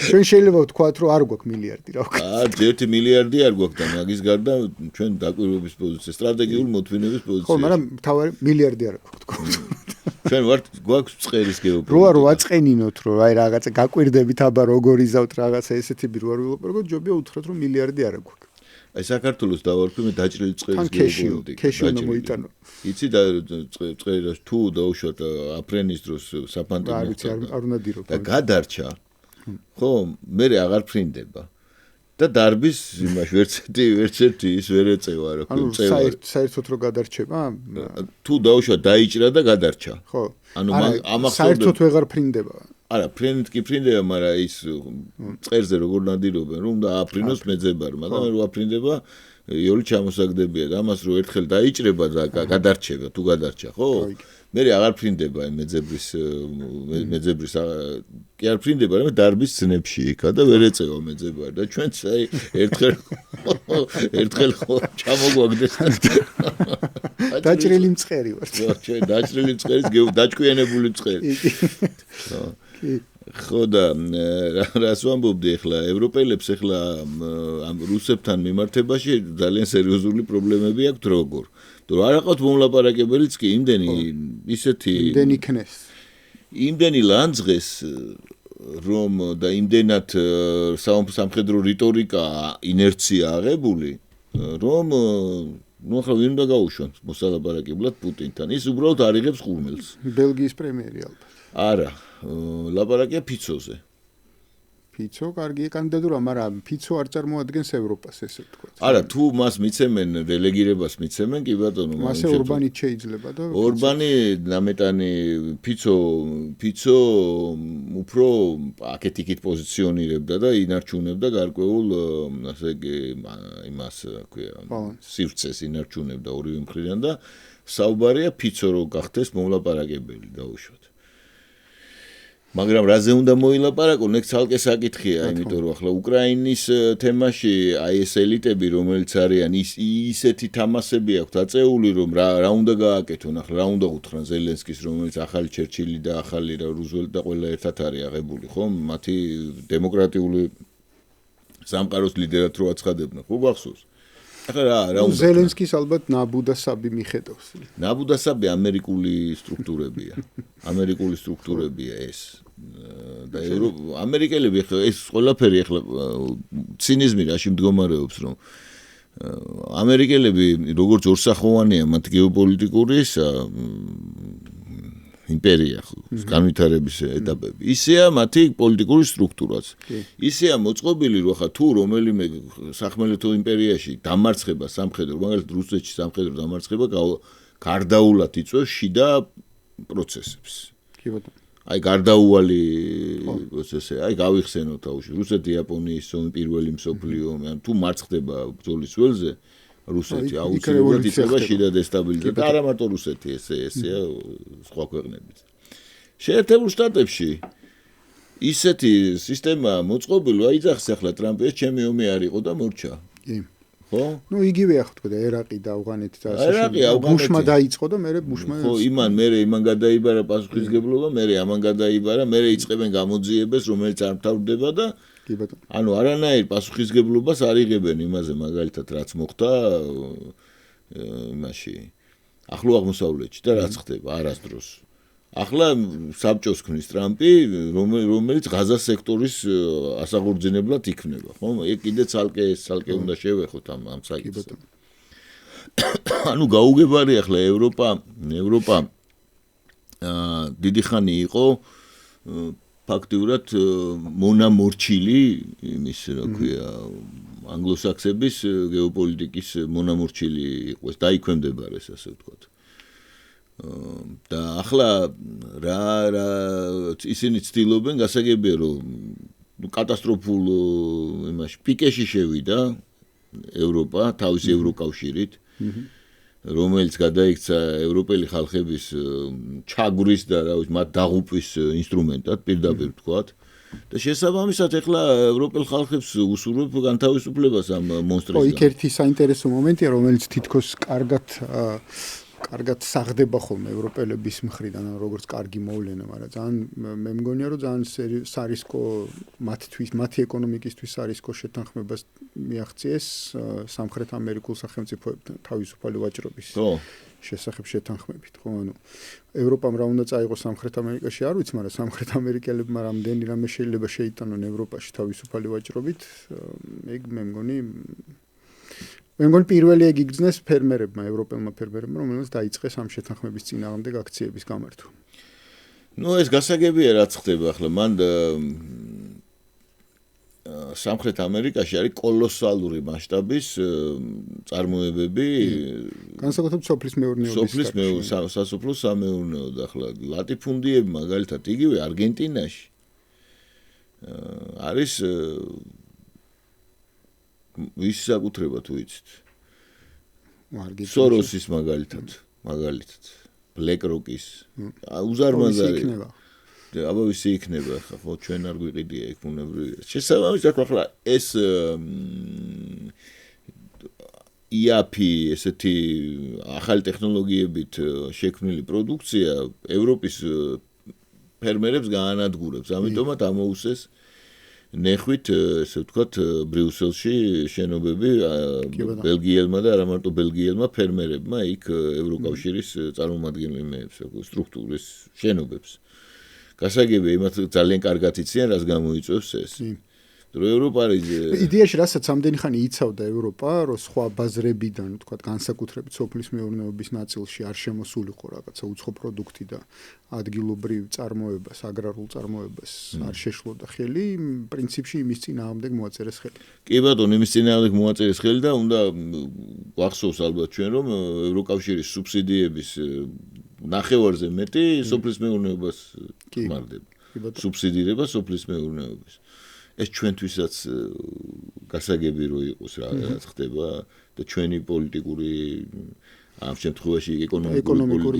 ჩვენ შეიძლება ვთქვათ, რომ არ გვაქვს მილიარდი, რა ვქო. 1 მილიარდი არ გვაქვს და მაგის გარდა ჩვენ დაკვირვების პოზიცია, სტრატეგიული მოთმინების პოზიცია. ხო, მაგრამ თავარი მილიარდი არ გვაქვს თქო. ჩვენ გვაქვს წყერის გეოპოლიტიკა. რო არ ვაწყენინოთ, რომ აი რაღაცა გაკვირდებით, აბა როგორ იზავთ რაღაცა ესეთი ბირო არ ვილაპარაკოთ, ჯობია უთხრათ, რომ მილიარდი არ გვაქვს. აი საქართველოს დავარქვი მე დაჭრილი წყერის გეოპოლიტიკა. ქეში უნდა მოიტანო. იცი და წყერას თუ დაუშვათ აფრენის დროს საფანტო მოხდა. არ უნდა დირო. და გადარჩა. ხო, მე აღარ ფრინდება. და დარბის იმაში ვერც ერთი ის ვერ ეწევა რა ქვია. ანუ საერთოდ რო გადარჩება? თუ დაუშვა დაიჭრა და გადარჩა. ხო. ანუ ამახსოვდა საერთოდ ვეღარ ფრინდება. არა, ფრენით კი ფრინდება, მაგრამ ის წყერზე როგორ ნადირობენ, რომ და აფრინოს მეძებარმა და რო აფრინდება, იოლი ჩამოსაგდებია და ამას რო ერთხელ დაიჭრება და გადარჩება, თუ გადარჩა, ხო? მე აღარ ფრინდება აი მეძებრის კი არ ფრინდება, მაგრამ დარბის ძნებში იქა და ვერ ეწევა მეძებარი და ჩვენც აი ერთხელ ხო ჩამოგვაგდეს დაჭრილი მწყერი ვარ. ჩვენ დაჭრილი მწყერის დაჭკვიანებული მწყერი. ხო და რას ვამბობდი ახლა ევროპელებს ახლა ამ რუსებთან მიმართებაში ძალიან სერიოზული პრობლემები აქვთ როგორ თუ არ აყავთ მომლაპარაკებელიც კი იმდენი ისეთი იმდენი ქნეს იმდენი ლანძღეს რომ და იმდენად სამხედრო რიტორიკა ინერცია აღებული რომ ნუ ახლა ვინ უნდა გაუშვან მოსალაპარაკებლად პუტინთან ის უბრალოდ არიღებს ხურმელს ბელგიის პრემიერი ალბათ არა ლაპარაკია ფიცოზე. ფიცო კარგი კანდიდატურა, მაგრამ ფიცო არ წარმოადგენს ევროპას, ესე ვთქვათ. არა, თუ მას მიცემენ დელეგირებას მიცემენ, კი ბატონო, მასე ორბანი შეიძლება და ორბანი ნამეტანი ფიცო უფრო აკეთიკით პოზიციონირებდა და ინარჩუნებდა გარკვეულ ასე იმას, რა ქვია, სივრცეს ინარჩუნებდა ორივე მხრიდან და საუბარია ფიცო რო გახდეს მომლაპარაკებელი დაუშვათ. მაგრამ რაზე უნდა მოილაპარაკო, ნექ ცალკე საკითხია, იმიტომ რომ ახლა უკრაინის თემაში აი ეს ელიტები, რომელიც არიან ისეთი თამასები აქვთ აწეული, რომ რა უნდა გააკეთონ, ახლა რა უნდა უთხრან ზელენსკის, რომელიც ახალი ჩერჩილი და ახალი რუზველტი და ყველა ერთად არის აღებული, ხო? მათი დემოკრატიული სამყაროს ლიდერად რო აცხადებენ, ხო გახსოვს? ახლა რა უნდა ზელენსკის ალბათ ნაბუდასაბი მიხედავს. ნაბუდასაბი ამერიკული სტრუქტურებია ეს. და ამერიკელები ახლა ეს ყველაფერი ახლა ცინიზმი რაში მდგომარეობს რომ ამერიკელები როგორც ორსახოვანია მათ გეოპოლიტიკური იმპერია განვითარების ეტაპები ისეა მათი პოლიტიკური სტრუქტურაც ისეა მოწყობილი რომ ხა თუ რომელიმე სახმელეთო იმპერიაში დამარცხება სამხედრო მაგალითად რუსეთში სამხედრო დამარცხება გარდაულად იწვევს შიდა პროცესებს კი ბატონო აი გარდაუვალი ესე აი გავიხსენოთ თავში რუსეთი იაპონიის ომი პირველი მსოფლიო ომი თუ მარცხდება ბრძოლის ველზე რუსეთი აუცილებლად იწყება შიდა დესტაბილიზაცია და არა მარტო რუსეთი ესეა სხვა ქვეყნებიც შეერთებულ შტატებში ისეთი სისტემა მოწყობილი აიძახს ახლა ტრამპი ეს ჩემი ომი არ იყო და მორჩა კი ხო ნუ იგივე ახლა თქვა ერაყი და ავღანეთი და ასე შემდეგ ბუშმა დაიწყო და მერე ბუშმა ხო იმან გადაიბარა პასუხისგებლობა მერე ამან გადაიბარა მერე იწყებენ გამოძიებას რომელიც არ მთავრდება და კი ბატონო ანუ არანაირ პასუხისგებლობას არ იღებენ იმაზე მაგალითად რაც მოხდა იმაში ახლო აღმოსავლეთში და რაც ხდება არასდროს ახლა საბჭოს ქმნის ტრამპი რომელიც ღაზას სექტორის ასაღურძინებლად იქნება ხო ეგ კიდე ცალკე უნდა შევეხოთ ამ საკითხს ანუ გაუგებარი ახლა ევროპა დიდი ხანი იყო ფაქტიურად მონამორჩილი იმის რა ქვია ანგლოსაქსების გეოპოლიტიკის მონამორჩილი იყო ეს დაიქვემდებარეს ასე ვთქვათ და ახლა რა ისინი ცდილობენ გასაგებია რომ კატასტროფულ იმაში პიკეში შევიდა ევროპა თავის ევროკავშირით რომელიც გადაიქცა ევროპელი ხალხების ჩაგვრის და რა ვიცი მათ დაღუპვის ინსტრუმენტად პირდაპირ ვთქვათ და შესაბამისად ახლა ევროპელ ხალხებს უსურვებ განთავისუფლებას ამ მონსტრისგან. იქ ერთი საინტერესო მომენტია რომელიც თითქოს კარგად საღდება ხოლმე ევროპელების მხრიდან როგორც კარგი მოვლენა, მაგრამ ძალიან მე მგონია რომ ძალიან სარისკო მათი ეკონომიკისთვის სარისკო შეთანხმებას მიაღწიეს სამხრეთ ამერიკულ სახელმწიფოებთან თავისუფალი ვაჭრობის შესახებ შეთანხმებით, ხო, ანუ ევროპამ რა უნდა წაიღოს სამხრეთ ამერიკაში არ ვიცი, მაგრამ სამხრეთ ამერიკელებმა რამდენი რამე შეიძლება შეიტანონ ევროპაში თავისუფალი ვაჭრობით, ეგ მე მგონი პირველი ეგ იგრძნეს ფერმერებმა, ევროპელმა ფერმერებმა, რომელსაც დაიწყეს ამ შეთანხმების წინააღმდეგ აქციების გამართვა. ნუ ეს გასაგებია რაც ხდება ახლა, მან სამხრეთ ამერიკაში არის კოლოსალური მასშტაბის წარმოებები, განსაკუთრებით სოფლის მეურნეობის სასოფლო სამეურნეო და ახლა ლატიფუნდიები მაგალითად იგივე არგენტინაში არის ვის საკუთრება თუ იცით? სოროსის მაგალითად, BlackRock-ის. უზარმაზარი. აბა ვისი იქნება ხა, ხო ჩვენ არ გვიყიდია იქ უნებრივია. შესაბამისად ახლა ეს IAP ესეთი ახალი ტექნოლოგიებით შექმნილი პროდუქცია ევროპის ფერმერებს გაანადგურებს. ამიტომაც ამოუსეს ნეხვით, ესე ვთქვათ, ბრიუსელში შენობები ბელგიელმა და არა მარტო ბელგიელმა ფერმერებმა იქ ევროკავშირის წარმომადგენლებს, სტრუქტურის შენობებს. გასაგებია, იმათ ძალიან კარგად იციან, რას გამოიწვევს ეს. რომ ევროპა იდეაში რასაც ამდენი ხანი იცავდა ევროპა, რომ სხვა ბაზრებიდან, ვთქვათ, განსაკუთრებით სოფლის მეურნეობის ნაწილში არ შემოსულიყო რაღაცა უცხო პროდუქტი და ადგილობრივ წარმოებას, აგრარულ წარმოებას არ შეშლოდა ხელი, პრინციპში იმის წინააღმდეგ მოაწერეს ხელი. კი ბატონო, იმის წინააღმდეგ მოაწერეს ხელი და უნდა გვახსოვს ალბათ ჩვენ, რომ ევროკავშირის სუბსიდიების ნახევარზე მეტი სოფლის მეურნეობას ხმარდება. სუბსიდირება სოფლის მეურნეობას. ეს ჩვენთვისაც გასაგები რო იყოს რა ხდება და ჩვენი პოლიტიკური ამ შემთხვევაში ეკონომიკური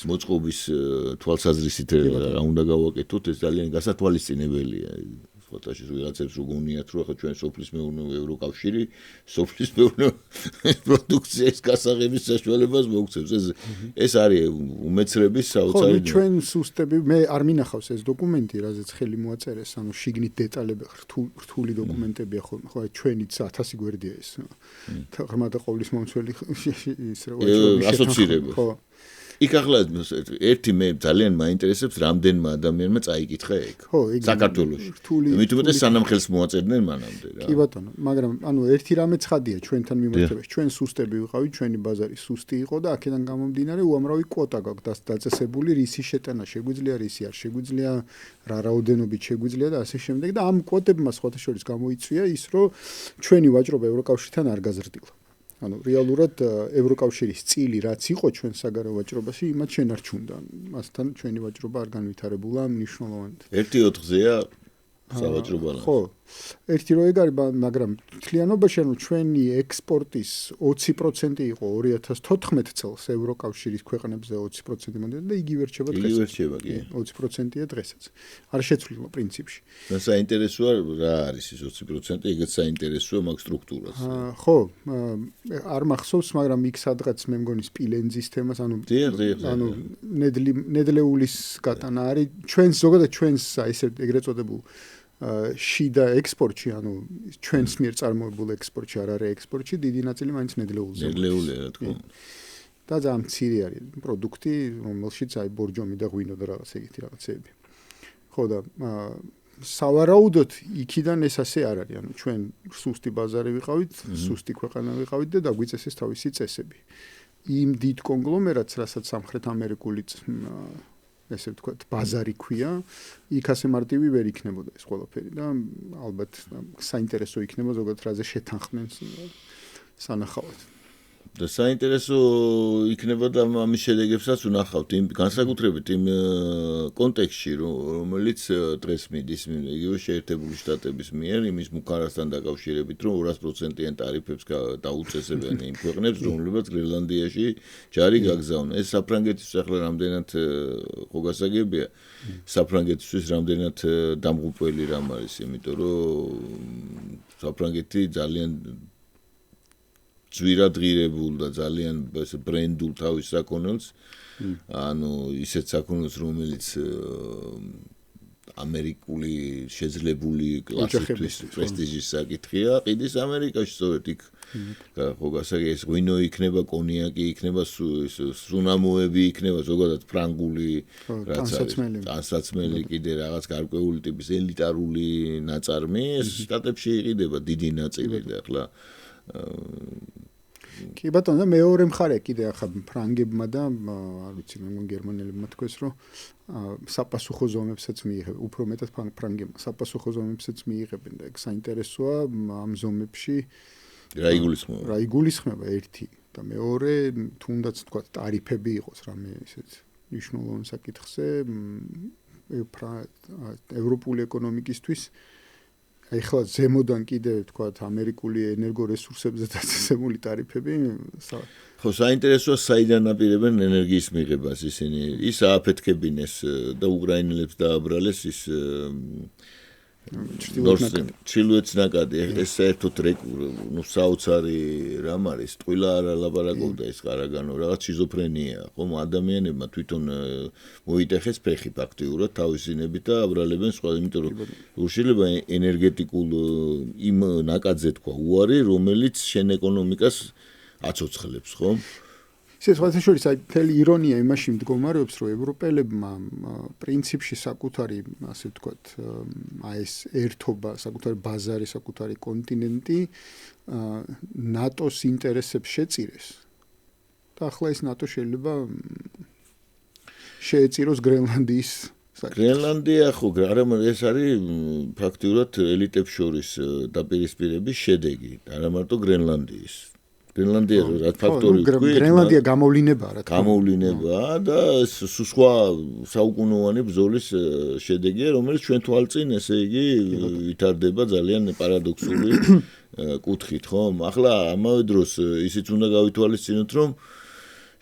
მოწყობის თვალსაზრისით რა უნდა გავაკეთოთ ეს ძალიან გასათვალისწინებელია ფოტოში ვიღაცებს რო გონიათ რომ ახლა ჩვენ სოფლის მეურნეობა ევროკავშირი სოფლის მეურნეობა პროდუქციის გასაღების საშუალებას მოგვცემს ეს არის უმეცრების საოცარი ხო ჩვენ სუსტები მე არ მინახავს ეს დოკუმენტი რაზეც ხელი მოაწერეს ანუ შიგნით დეტალები რთული დოკუმენტებია ხო ჩვენიც 1000 გვერდია ეს ღრმა და ყოვლის მომცველი ის რა ასოცირება ხო იქ ახლა ერთი მე ძალიან მაინტერესებს რამდენმა ადამიანმა წაიკითხა ეგ საქართველოში მithumetes სანამ ხელს მოაწერდნენ მანამდე რა კი ბატონო მაგრამ ანუ ერთი რამე ცხადია ჩვენთან მიმართებაში ჩვენ სუსტები ვიყავით ჩვენი ბაზარი სუსტი იყო და აქედან გამომდინარე უამრავი კვოტა გაქვს დაწესებული რისი შეტანა შეგვიძლია რისი არ შეგვიძლია რა რაოდენობით შეგვიძლია და ასე შემდეგ და ამ კვოტებმა სხვათა შორის გამოიწვია ის რომ ჩვენი ვაჭრობა ევროკავშირთან არ გაზრდილა ანუ რეალურად ევროკავშირის წილი რაც იყო ჩვენ საგარეო ვაჭრობაში, იმათ შენარჩუნდა. მასთან ჩვენი ვაჭრობა არ განვითარებულა მნიშვნელოვნად. 1/4-ზეა სავაჭრო ბალანსი. ხო. ერთი რო ეგ არის, მაგრამ თლიანობაში ანუ ჩვენი ექსპორტის 20% იყო 2014 წელს ევროკავშირის ქვეყნებზე 20% მომდევნო და იგივე რჩება დღესაც. იგივე რჩება, კი. 20%-ია დღესაც. არ შეცვლილა პრინციპში. და საინტერესოა რა არის ეს 20%, ეგეც საინტერესოა მაგ სტრუქტურას. ხო, არ მახსოვს, მაგრამ იქ სადღაც მე მგონი სპილენძის თემას, ანუ ნედლეულის გატანა არის. ჩვენს ზოგადად ჩვენს ესე ეგრეთ წოდებულ შიდა ექსპორტში, ანუ ჩვენს მიერ წარმოებულ ექსპორტში არ არის ექსპორტში, დიდი ნაწილი მაინც ნედლეულზე. ნედლეულია, რა თქმა უნდა. და ძალიან მცირე არის პროდუქტი, რომელშიც აი ბორჯომი და ღვინო და რაღაც ეგეთი რაღაცები. ხო და სავარაუდოდ იქიდან ეს ასე არ არის, ანუ ჩვენ სუსტი ბაზარი ვიყავით, სუსტი ქვეყანა ვიყავით და დაგვიწესეს თავისი წესები. იმ დიდ კონგლომერატს, რასაც სამხრეთ ამერიკული ესე ვთქვათ, ბაზარი ქვია, იქ ასე მარტივი ვერ იქნებოდა ეს ყველაფერი და ალბათ საინტერესო იქნება ზოგადად რაზე შეთანხმდნენ სანახავად. და საინტერესო იქნება და ამის შედეგებსაც ვნახავთ იმ განსაკუთრებით იმ კონტექსტში, რომელიც დღეს მიდის იგივე შეერთებული შტატების მიერ იმის მუქარასთან დაკავშირებით, რომ 200%-იან ტარიფებს დაუწესებენ იმ ქვეყნებს, რომლებიც გრენლანდიაში ჯარი გაგზავნა. ეს საფრანგეთის ახლა რამდენად ხო გასაგებია, საფრანგეთისთვის რამდენად დამღუპველი რამ არის, იმიტომ რომ საფრანგეთი ძალიან ძვირად ღირებულ და ძალიან ბრენდულ თავის საქონელს, ანუ ისეთ საქონელს, რომელიც ამერიკული შეძლებული კლასისთვის პრესტიჟის საკითხია, ყიდის ამერიკაში სწორედ იქ ხო გასაგებია, ეს ღვინო იქნება, კონიაკი იქნება, სუნამოები იქნება, ზოგადად ფრანგული რაც არის, ტანსაცმელი კიდე რაღაც გარკვეული ტიპის ელიტარული ნაწარმი, ეს შტატებში იყიდება დიდი ნაწილი და ახლა კი ბატონო, მეორე მხარე კიდე ახლა ფრანგებმა და არ ვიცი, მე გერმანელებმა თქვეს, რომ საპასუხო ზომებსაც მიიღებენ, უფრო მეტად ფრანგებმა საპასუხო ზომებსაც მიიღებენ და ეგ საინტერესოა ამ ზომებში რა იგულისხმება? რა იგულისხმება ერთი და მეორე, თუნდაც თქვა ტარიფები იყოს რამე ისეთ მნიშვნელოვან საკითხზე ევროპული ეკონომიკისთვის აი ხლა ზემოდან კიდე ვთქვათ ამერიკული ენერგორესურსებზე დაწესებული ტარიფები ხო საინტერესოა საიდან აპირებენ ენერგიის მიღებას ისინი ის ააფეთქებინეს და უკრაინელებს დააბრალეს ის ჩრდილოეთ ნაკადი ეს საერთოდ ნუ საოცარი რამ არის ტყილა არ ლაპარაკობდა ეს კარაგანო რაღაც შიზოფრენია ხომ ადამიანებმა თვითონ მოიტეხეს ფეხი ფაქტიურად თავისინებით და აბრალებენ სხვა იმიტომ რომ უშილება ენერგეტიკულ იმ ნაკადზე თქვა უარი რომელიც შენ ეკონომიკას აცოცხლებს ხომ შესაძლოა შორის აი თელი ირონია იმაში მდგომარეობს რომ ევროპელებმა პრინციპში საკუთარი ასე ვთქვათ აი ეს ერთობა საკუთარი ბაზარი საკუთარი კონტინენტი ნატოს ინტერესებს შეწირეს და ახლა ეს ნატო შეიძლება შეეწიროს გრენლანდიის გრენლანდია ხო არა ეს არის ფაქტიურად ელიტებს შორის დაპირისპირების შედეგი არა მარტო გრენლანდიის გრენლანდია რა ფაქტორი ვქვი გრენლანდია გამოვლინებაა რა გამოვლინებაა და სხვა საუკუნოვანი ბრძოლის შედეგია რომელიც ჩვენ თვალწინ ესე იგი ვითარდება ძალიან პარადოქსული კუთხით ხომ ახლა ამავე დროს ისიც უნდა გავითვალისწინოთ რომ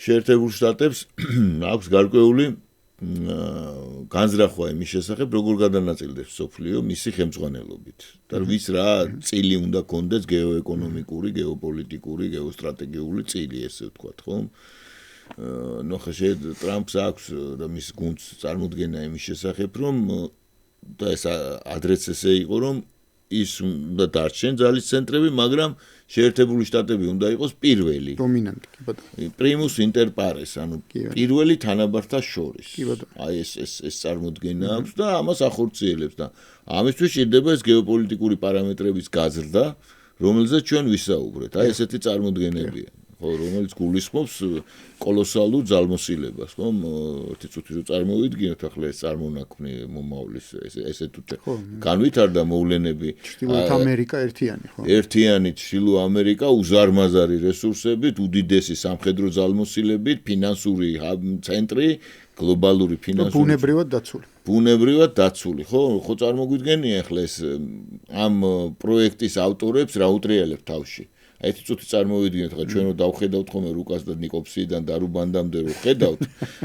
შეერთებულ შტატებს აქვს გარკვეული განზრახვა იმის შესახებ როგორ გადანაწილდებს სოფლიო მისი ხელმძღვანელობით და ვის რა წილი უნდა კონდეს გეოეკონომიკური, გეოპოლიტიკური, გეოსტრატეგიული წილი ესე ვთქვათ, ხომ? ნუ ხე ტრამპს აქვს და მის გუნდს წარმოდგენა იმის შესახებ რომ და ეს ადრეც ესე იყო რომ ის უნდა დარჩენ ძალის ცენტრები, მაგრამ შეერთებული შტატები უნდა იყოს პირველი დომინანტი, კი ბატონო. პრიმუს ინტერ პარეს, ანუ პირველი თანაბართა შორის. აი ეს წარმოდგენა აქვს და ამას ახორციელებს და ამისთვის ჭირდება ეს გეოპოლიტიკური პარამეტრების გაზრდა, რომელზეც ჩვენ ვისაუბრეთ. აი ესეთი წარმოდგენებია. ხო, რომელიც გულისხმობს კოლოსალურ ძალმოსილებას, ხო? ერთი წუთი რო წარმოვიდგინოთ, ახლა ეს წარმონაქმნი მომავლის ესე თუ განვითარდა მოვლენები. ჩრდილოეთ ამერიკა ერთიანი, ხო? ერთიანი ჩრდილო ამერიკა უზარმაზარი რესურსებით, უდიდესი სამხედრო ძალმოსილებით, ფინანსური ცენტრი, გლობალური ფინანსური ბუნებრივად დაცული, ხო? ხო წარმოგვიდგენია ახლა ეს ამ პროექტის ავტორებს რა უტრიალებთ თავში. ერთი წუთი წარმოვიდგინოთ, ხა ჩვენ რო დავხედავთ ხოლმე რუკას და ნიკოფსიდან და რუბანდამდე რო ხედავთ,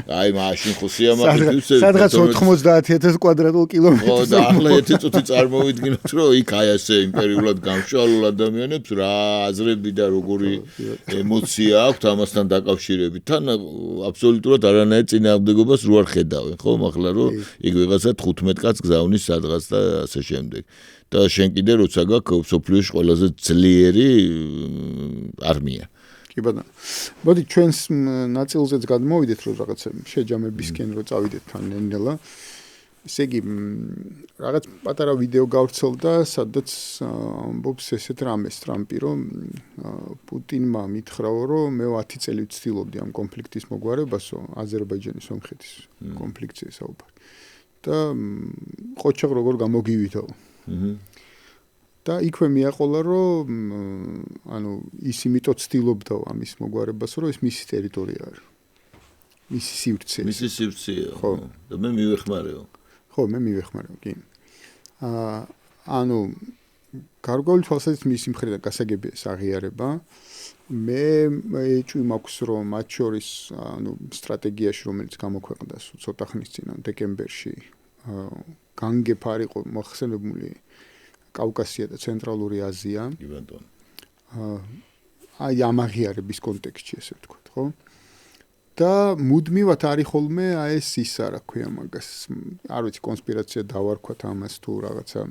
აი მაშინ ხო სიამაყე სადღაც 90000 კვადრატულ კილომეტრს. ხო და ახლა ერთი წუთი წარმოვიდგინოთ, რომ იქ აი ასე იმპერიულად გამშვალულ ადამიანებს რა აზრები და როგორი ემოცია აქვთ ამასთან დაკავშირებით. თან აბსოლუტურად არანაირ წინააღმდეგობას რო არ ხედავენ, ხო? ახლა რო იქ ვიღაცა 15 კაცს გზავნის სადღაც და ასე შემდეგ. და შენ კიდე როცა გაქვს სოფლიოში ყველაზე ძლიერი არმია. კი ბატონო. მოდი ჩვენს ნაწილზეც გადმოვიდეთ, რომ რაღაცა შეჯამებისკენ რო წავიდეთ თან ნელ-ნელა. ესე იგი რაღაც პატარა ვიდეო გავრცელდა, სადაც ამბობს ესეთ რამეს ტრამპი, რომ პუტინმა მითხრაო, რომ მე 10 წელი ვცდილობდი ამ კონფლიქტის მოგვარებასო, აზერბაიჯანის სომხეთის კონფლიქტზე საუბარი. და ყოჩაღ როგორ გამოგივითო. და იქვე მიაყოლა, რომ ანუ ის იმიტო ცდილობდა ამის მოგვარებას, რომ ეს მისი ტერიტორია არის. მისი სივრცე. მისი სივრცეა. ხო. და მე მივეხმარეო. ხო, მე მივეხმარეო, კი. ანუ გარკვეული თვალსაზრისით მისი მხრიდან გასაგებია ეს აღიარება. მე ეჭვი მაქვს, რომ მათ შორის ანუ სტრატეგიაში, რომელიც გამოქვეყნდა ცოტა ხნის წინ, დეკემბერში განგეფარი იყო მოხსენებული კავკასია და ცენტრალური აზია. კი ბატონო. აი ამ აღიარების კონტექსტში ესე ვთქვათ, ხო? და მუდმივად არის ხოლმე აი ეს ის რა ქვია მაგას. არ ვიცი კონსპირაცია დავარქვათ ამას თუ რაღაცა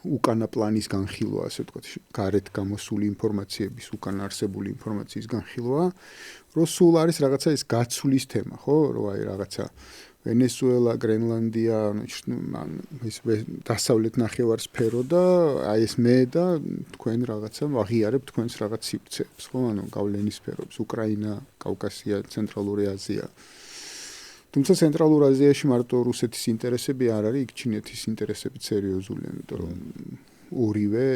უკანა პლანის განხილვა, ასე ვთქვათ, გარეთ გამოსული ინფორმაციების, უკან არსებული ინფორმაციის განხილვა, რომ სულ არის რაღაცა ეს გაცვლის თემა, ხო? რომ აი რაღაცა ვენესუელა, გრენლანდია, ის დასავლეთ ნახევარსფერო და აი ეს მე და თქვენ რაღაცა ვაღიარებთ თქვენს რაღაც სივრცეებს, ხო? ანუ გავლენის სფეროებს, უკრაინა, კავკასია, ცენტრალური აზია. თუმცა ცენტრალურ აზიაში მარტო რუსეთის ინტერესები არ არის, იქ ჩინეთის ინტერესებიც სერიოზულია, იმიტომ რომ ორივე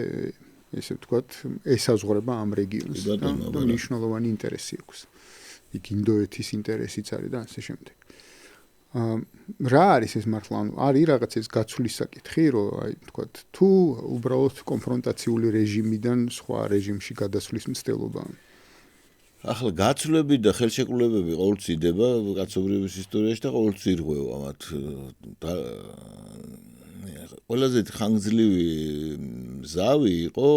ესე ვთქვათ, ესაზღვრება ამ რეგიონს და მნიშვნელოვანი ინტერესი აქვს. იქ ინდოეთის ინტერესიც არის და ასე შემდეგ. რა არის ეს მართლა? არის რაღაც ეს გაცვლის საკითხი, რომ აი ვთქვათ, თუ უბრალოდ კონფრონტაციული რეჟიმიდან სხვა რეჟიმში გადასვლის მცდელობა. ახლა გაცვლები და ხელშეკრულებები ყოველთვის იდება კაცობრიობის ისტორიაში და ყოველთვის ირღვევა მათ. ყველაზე ხანგრძლივი ზავი იყო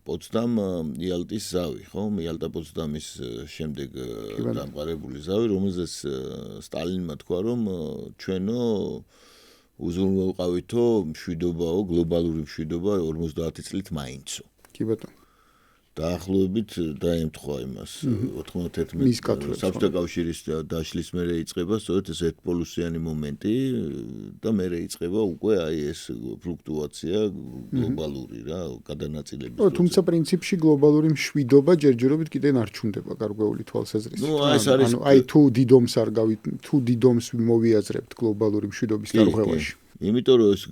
პოცდამ იალტის ზავი, ხო? იალტა-პოცდამის შემდეგ დამყარებული ზავი, რომელზეც სტალინმა თქვა, რომ ჩვენო უზრუნველყავითო მშვიდობაო, გლობალური მშვიდობა 50 წლით მაინცო. კი ბატონო. დაახლოებით დაემთხვა იმას 91 საბჭოთა კავშირის დაშლის მერე იწყება სწორედ ეს ერთპოლუსიანი მომენტი და მერე იწყება უკვე აი ეს ფლუქტუაცია გლობალური რა გადანაწილების პროცესი. თუმცა პრინციპში გლობალური მშვიდობა ჯერჯერობით კიდე ნარჩუნდება გარკვეული თვალსაზრისით. ანუ აი თუ დიდომს არ თუ დიდომს მოვიაზრებთ გლობალური მშვიდობის დარღვევაში. იმიტომ რომ ეს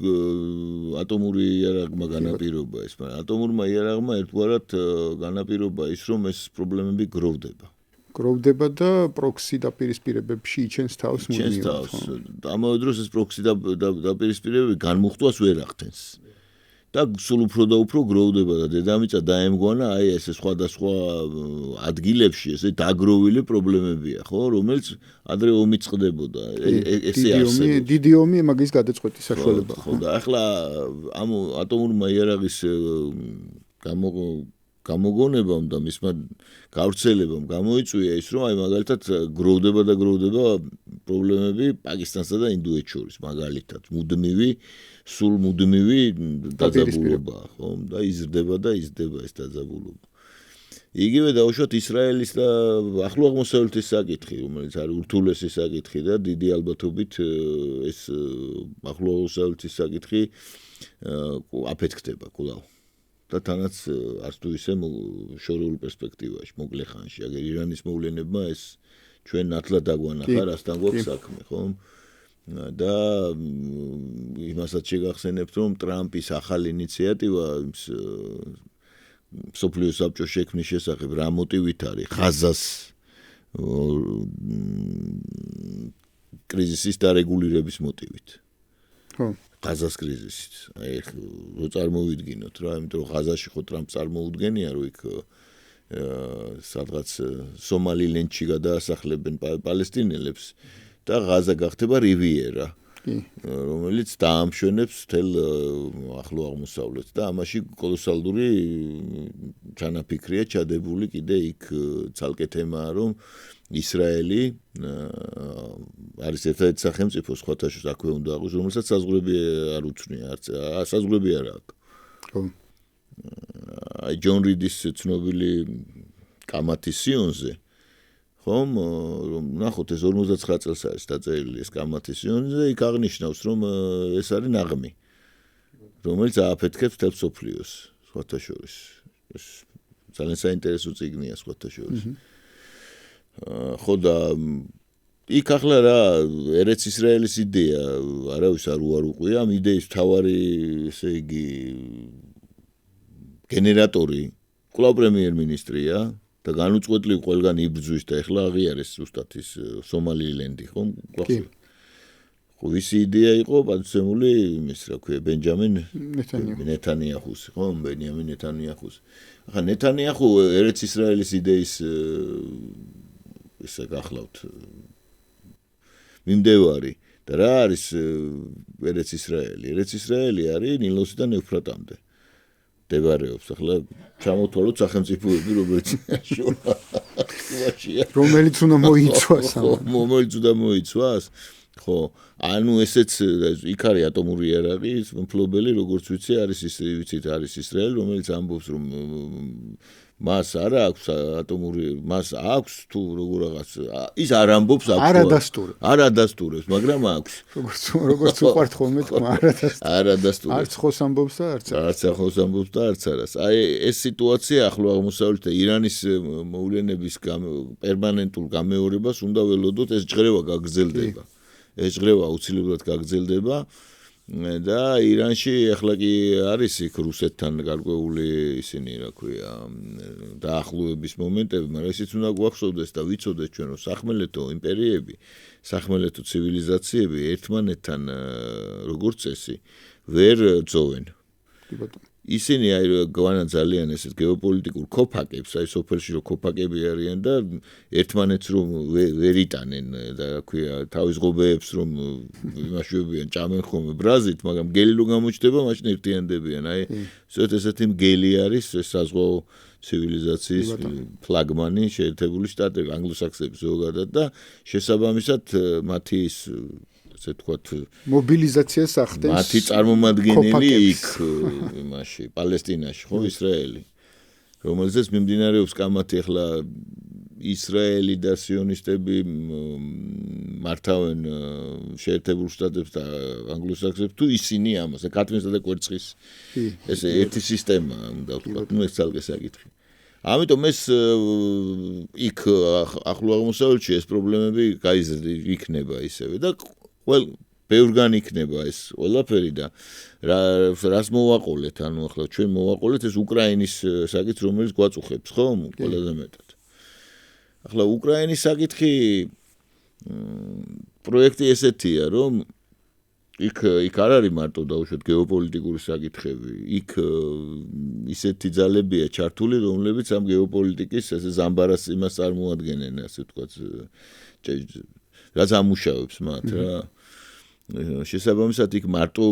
ატომური იარაღმა განაპირობა ეს, მაგრამ ატომურმა იარაღმა ერთგვარად განაპირობა ის, რომ ეს პრობლემები გროვდება. გროვდება და პროქსი დაპირისპირებებში იჩენს თავს მუდმივად. ამავე დროს ეს პროქსი დაპირისპირებები განმუხტვას ვერ ახდენს. და სულ უფრო და უფრო გროვდება და დედამიწა დაემგვანა აი ეს სხვადასხვა ადგილებში ესე დაგროვილი პრობლემებია, ხო, რომელიც ადრე ომი წყდებოდა. ესე არსებობს. დიდი ომი მაგის გადაწყვეტის საშუალებაა. ხო და ახლა ამ ატომურმა იარაღის გამოგონებამ და მისმა გავრცელებამ გამოიწვია ის, რომ აი მაგალითად გროვდება და გროვდება პრობლემები პაკისტანსა და ინდოეთს შორის, მაგალითად, სულ მუდმივი დაძაბულობა, ხო? და იზრდება და იზრდება ეს დაძაბულობა. იგივე დაუშვათ ისრაელის და ახლო აღმოსავლეთის საკითხი, რომელიც არის ურთულესი საკითხი და დიდი ალბათობით ეს ახლო აღმოსავლეთის საკითხი აფეთქდება კვლავ. და თანაც არც თუ ისე შორეულ პერსპექტივაში, მოკლე ხანში. აგერ ირანის მოვლენებმა ეს ჩვენ ნათლად აგვანახა, რასთან გვაქვს საქმე, ხო? და იმასაც შეგახსენებთ, რომ ტრამპის ახალი ინიციატივა მსოფლიო საბჭოს შექმნის შესახებ რა მოტივით არის? ღაზას კრიზისის დარეგულირების მოტივით. ხო. ღაზას კრიზისით. აი რო წარმოვიდგინოთ რა, იმიტომ რომ ღაზაში ხო ტრამპს წარმოუდგენია, რომ იქ სადღაც სომალილენდში გადაასახლებენ პალესტინელებს და ღაზა გახდება რივიერა, რომელიც დაამშვენებს მთელ ახლო აღმოსავლეთს და ამაში კოლოსალური ჩანაფიქრია ჩადებული კიდე იქ ცალკე თემაა, რომ ისრაელი არის ერთადერთი სახელმწიფო სხვათაშორის აქვე უნდა აღვნიშნოს, რომელსაც საზღვრები არ უცნია, არც საზღვრები არ აქვს. ხო. აი ჯონ რიდის ცნობილი კამათის სიონზე, ხომ, რომ ნახოთ ეს 59 წელს არის დაწერილი ეს კამათის სიონზე, იქ აღნიშნავს, რომ ეს არის ნაღმი, რომელიც ააფეთქებს მთელ მსოფლიოს სხვათაშორის. ეს ძალიან საინტერესო წიგნია სხვათაშორის. ხო და იქ ახლა რა ერეც ისრაელის იდეა არავის არ უარუყია, ამ იდეის მთავარი, ესე იგი, გენერატორი კვლავ პრემიერ-მინისტრია და განუწყვეტლივ ყველგან იბრძვის და ეხლა აღიარეს ზუსტად ის სომალილენდი, ხო? ხო, ვისი იდეა იყო პატივცემული იმის, რა ქვია, ბენჯამინ ნეთანიაჰუს, ხო? ბენიამინ ნეთანიაჰუს. ახლა ნეთანიაჰუ ერეც ისრაელის იდეის ესე გახლავთ მიმდევარი და რა არის ერეც ისრაელი? ერეც ისრაელი არის ნილოსიდან ევრფრატამდე. მდებარეობს ახლა ჩამოთვალოთ სახელმწიფოები, რომელიც უნდა მოიცვას. რომელიც უნდა მოიცვას? ხო, ანუ ესეც იქ არის ატომური იარაღის მფლობელი, როგორც ვიცი, არის ისრაელი, რომელიც ამბობს, რომ მას არ აქვს ატომური, მას აქვს თუ როგორ რაღაც, ის არ ამბობს აქვს. არადასტურებს, მაგრამ აქვს. როგორც უყვართ ხოლმე თქმა, არადასტურებს. არც ხოს ამბობს და არც ხოს ამბობს და არც არას. აი ეს სიტუაცია ახლო აღმოსავლეთ და ირანის მოვლენების პერმანენტულ გამეორებას უნდა ველოდოთ, ეს ჭრევა გაგრძელდება. ეს ჭრევა აუცილებლად გაგრძელდება. და ირანში ახლა კი არის იქ რუსეთთან გარკვეული ისინი, რა ქვია, დაახლოების მომენტები, მაგრამ ისიც უნდა გვახსოვდეს და ვიცოდეს ჩვენ, რომ სახმელეთო იმპერიები, სახმელეთო ცივილიზაციები ერთმანეთთან როგორც წესი ვერ ძოვენ. ისინი აი გვანა ძალიან ესეთ გეოპოლიტიკურ ქოფაკებს, აი სოფელში რო ქოფაკები არიან და ერთმანეთს რომ ვერ იტანენ და რა ქვია, თავის ღობეებს რომ იმაშვებიან, ჭამენ ხოლმე ბრაზით, მაგრამ გელი რო გამოჩნდება, მაშინ ერთიანდებიან. აი ესეთი მგელი არის საზღვაო ცივილიზაციის ფლაგმანი შეერთებული შტატები, ანგლოსაქსები ზოგადად და შესაბამისად მათი ის ესე თქვათ მობილიზაციას ახდენს მათი წარმომადგენელი იქ იმაში პალესტინაში, ხო, ისრაელი, რომელზეც მიმდინარეობს კამათი ახლა ისრაელი და სიონისტები მართავენ შეერთებულ შტატებს და ანგლოსაქსებს თუ ისინი ამას კათმისა და კვერცხის ესე ერთი სისტემა უნდა ვთქვათ, ნუ ეს ძალკე საკითხი. ამიტომ ეს იქ ახლო აღმოსავლეთში ეს პრობლემები იქნება ისევე და ბევრგან იქნება ეს ყველაფერი და რას მოვაყოლეთ, ანუ ახლა ჩვენ მოვაყოლეთ ეს უკრაინის საკითხი, რომელიც გვაწუხებს, ხო, ყველაზე მეტად. ახლა უკრაინის საკითხი პროექტი ესეთია, რომ იქ არ არის მარტო დაუშვათ გეოპოლიტიკური საკითხები, იქ ისეთი ძალებია ჩართული, რომლებიც ამ გეოპოლიტიკის ესე ზამბარას იმას წარმოადგენენ, ასე ვთქვათ, რაც ამუშავებს მათ რა. შესაბამისად იქ მარტო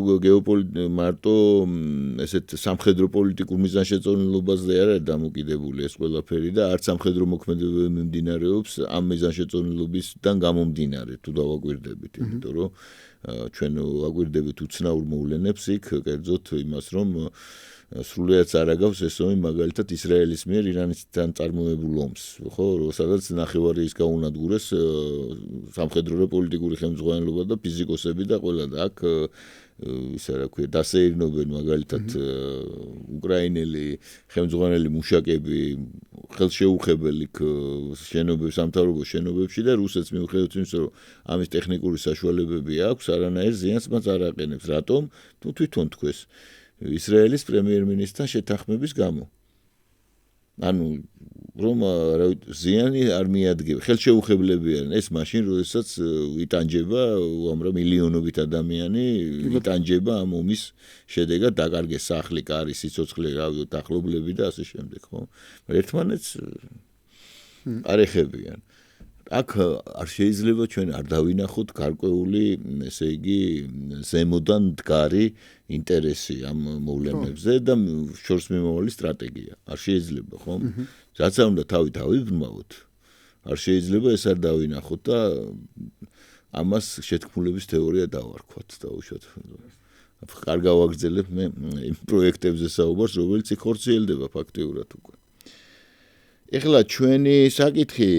ესეთ სამხედრო პოლიტიკურ მიზანშეწონილობაზე არ არის დამოკიდებული ეს ყველაფერი და არც სამხედრო მოქმედებები მიმდინარეობს ამ მიზანშეწონილობისგან გამომდინარე თუ დავაკვირდებით, იმიტომ რომ ჩვენ ვაკვირდებით უცნაურ მოვლენებს იქ, კერძოდ იმას, რომ სრულიად არაგავს ეს ომი მაგალითად ისრაელის მიერ ირანისთან წარმოებულ ომს, ხო, სადაც ნახევარი ის გაუნადგურეს სამხედრო და პოლიტიკური ხელმძღვანელობა და ფიზიკოსები და ყველა და აქ ისა რა ქვია, დასეირნობენ მაგალითად უკრაინელი ხელმძღვანელი მუშაკები ხელშეუხებელი შენობებს სამთავრობო შენობებში და რუსეთს მიუხედავად იმისა, რომ ამის ტექნიკური საშუალებები აქვს, არანაირ ზიანს მას არ აყენებს. რატომ? თუ თვითონ თქვეს ისრაელის პრემიერ-მინისტრთან შეთანხმების გამო. ანუ რომ ზიანი არ მიადგება, ხელშეუხებლებიან ეს მაშინ, როდესაც იტანჯება უამრავ მილიონობით ადამიანი, იტანჯება ამ ომის შედეგად დაკარგეს სახლი, კარი, სიცოცხლე, დახლობლები და ასე შემდეგ, ხო? ერთმანეთს არ ეხებიან. აქ არ შეიძლება ჩვენ არ დავინახოთ გარკვეული, ესე იგი, ზემოდან მდგარი ინტერესი ამ მოვლენებზე და შორს მიმავალი სტრატეგია. არ შეიძლება, ხო? რაც არ უნდა თავი დავიბრმავოთ, არ შეიძლება ეს არ დავინახოთ და ამას შეთქმულების თეორია დავარქვათ დაუშვათ. კარგა ვაგრძელებ მე იმ პროექტებზე საუბარს, რომელიც იქ ხორციელდება ფაქტიურად უკვე. ეხლა ჩვენი საკითხი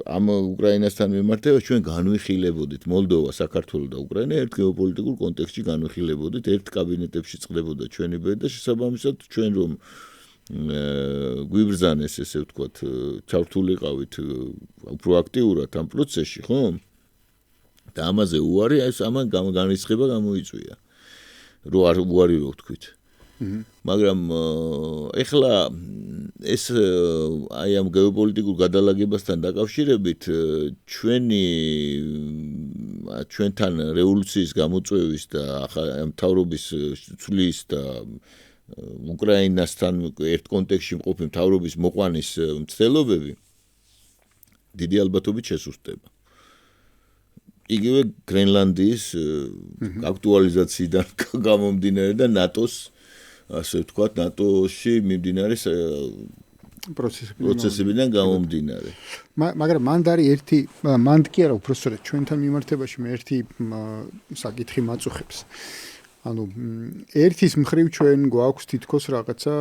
ამ უკრაინასთან მიმართებაში ჩვენ განვიხილებოდით მოლდოვა, საქართველო და უკრაინა ერთ გეოპოლიტიკურ კონტექსტში განვიხილებოდით, ერთ კაბინეტებში წყდებოდა ჩვენი ბედა და შესაბამისად ჩვენ რომ გვიბრძანეს ესე ვთქვათ, ჩართულიყავით უფრო აქტიურად ამ პროცესში, ხო? და ამაზე უარი ეს ამან განრისხება გამოიწვია. რო არ უარი რო ვთქვით. მაგრამ ეხლა ეს აი ამ გეოპოლიტიკურ გადალაგებასთან დაკავშირებით ჩვენთან რევოლუციის გამოწვევის და მთავრობის ცვლის და უკრაინასთან ერთ კონტექსტში მყოფი მთავრობის მოყვანის მცდელობები დიდი ალბათობით შესუსტება. იგივე გრენლანდიის აქტუალიზაციიდან გამომდინარე და ნატოს ასე ვთქვათ, ნატოში მიმდინარე პროცესებიდან გამომდინარე. მაგრამ მანდ არის ერთი, მანდ კი არა, უბრალოდ ჩვენთან მიმართებაში მე ერთი საკითხი მაწუხებს. ანუ ერთის მხრივ ჩვენ გვაქვს თითქოს რაღაცა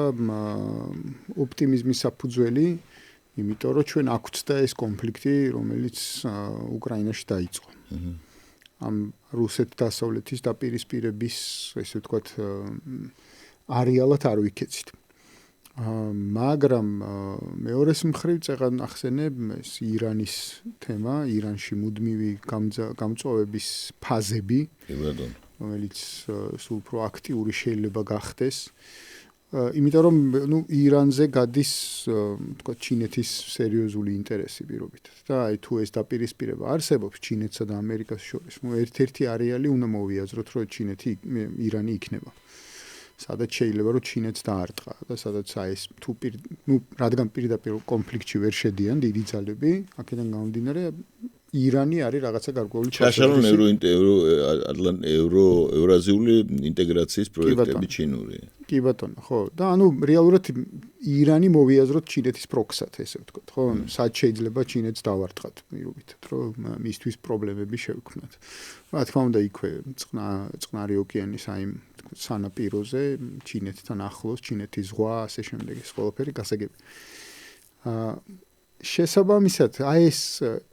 ოპტიმიზმის საფუძველი, იმიტომ რომ ჩვენ აგვცდა ეს კონფლიქტი, რომელიც უკრაინაში დაიწყო. ამ რუსეთ-დასავლეთის დაპირისპირების, ესე ვთქვათ, არეალად არ ვიქეცით. მაგრამ მეორეს მხრივ წეგან ახსენებ ეს ირანის თემა, ირანში მუდმივი გამწვავების ფაზები, რომელიც სულ უფრო აქტიური შეიძლება გახდეს. იმიტომ რომ ირანზე გადის, თქვა, ჩინეთის სერიოზული ინტერესი პირობითად. და აი თუ ეს დაპირისპირება არსებობს ჩინეთსა და ამერიკას შორის, ერთ-ერთი არეალი უნდა მოვიაზროთ, რომ ირანი იქნება. სადაც შეიძლება რომ ჩინეთს დაარტყა და სადაც აი ეს თუ რადგან პირდაპირ კონფლიქტში ვერ შედიან დიდი ძალები, აქედან გამომდინარე ირანი არის რაღაცა გარკვეული ჩაშალონ ევრაზიული ინტეგრაციის პროექტები ჩინური. კი ბატონო, ხო. და ანუ რეალურად ირანი მოვიაზროთ ჩინეთის პროქსად, ესე ვთქვათ, ხო? სად შეიძლება ჩინეთს დავარტყათ პირობითად, რომ მისთვის პრობლემები შევქმნათ. რა თქმა უნდა, იქვე წყნარი ოკეანის აი სანაპიროზე, ჩინეთთან ახლოს, ჩინეთის ზღვა, ასე შემდეგ, ეს ყველაფერი გასაგები. შესაბამისად, აი ეს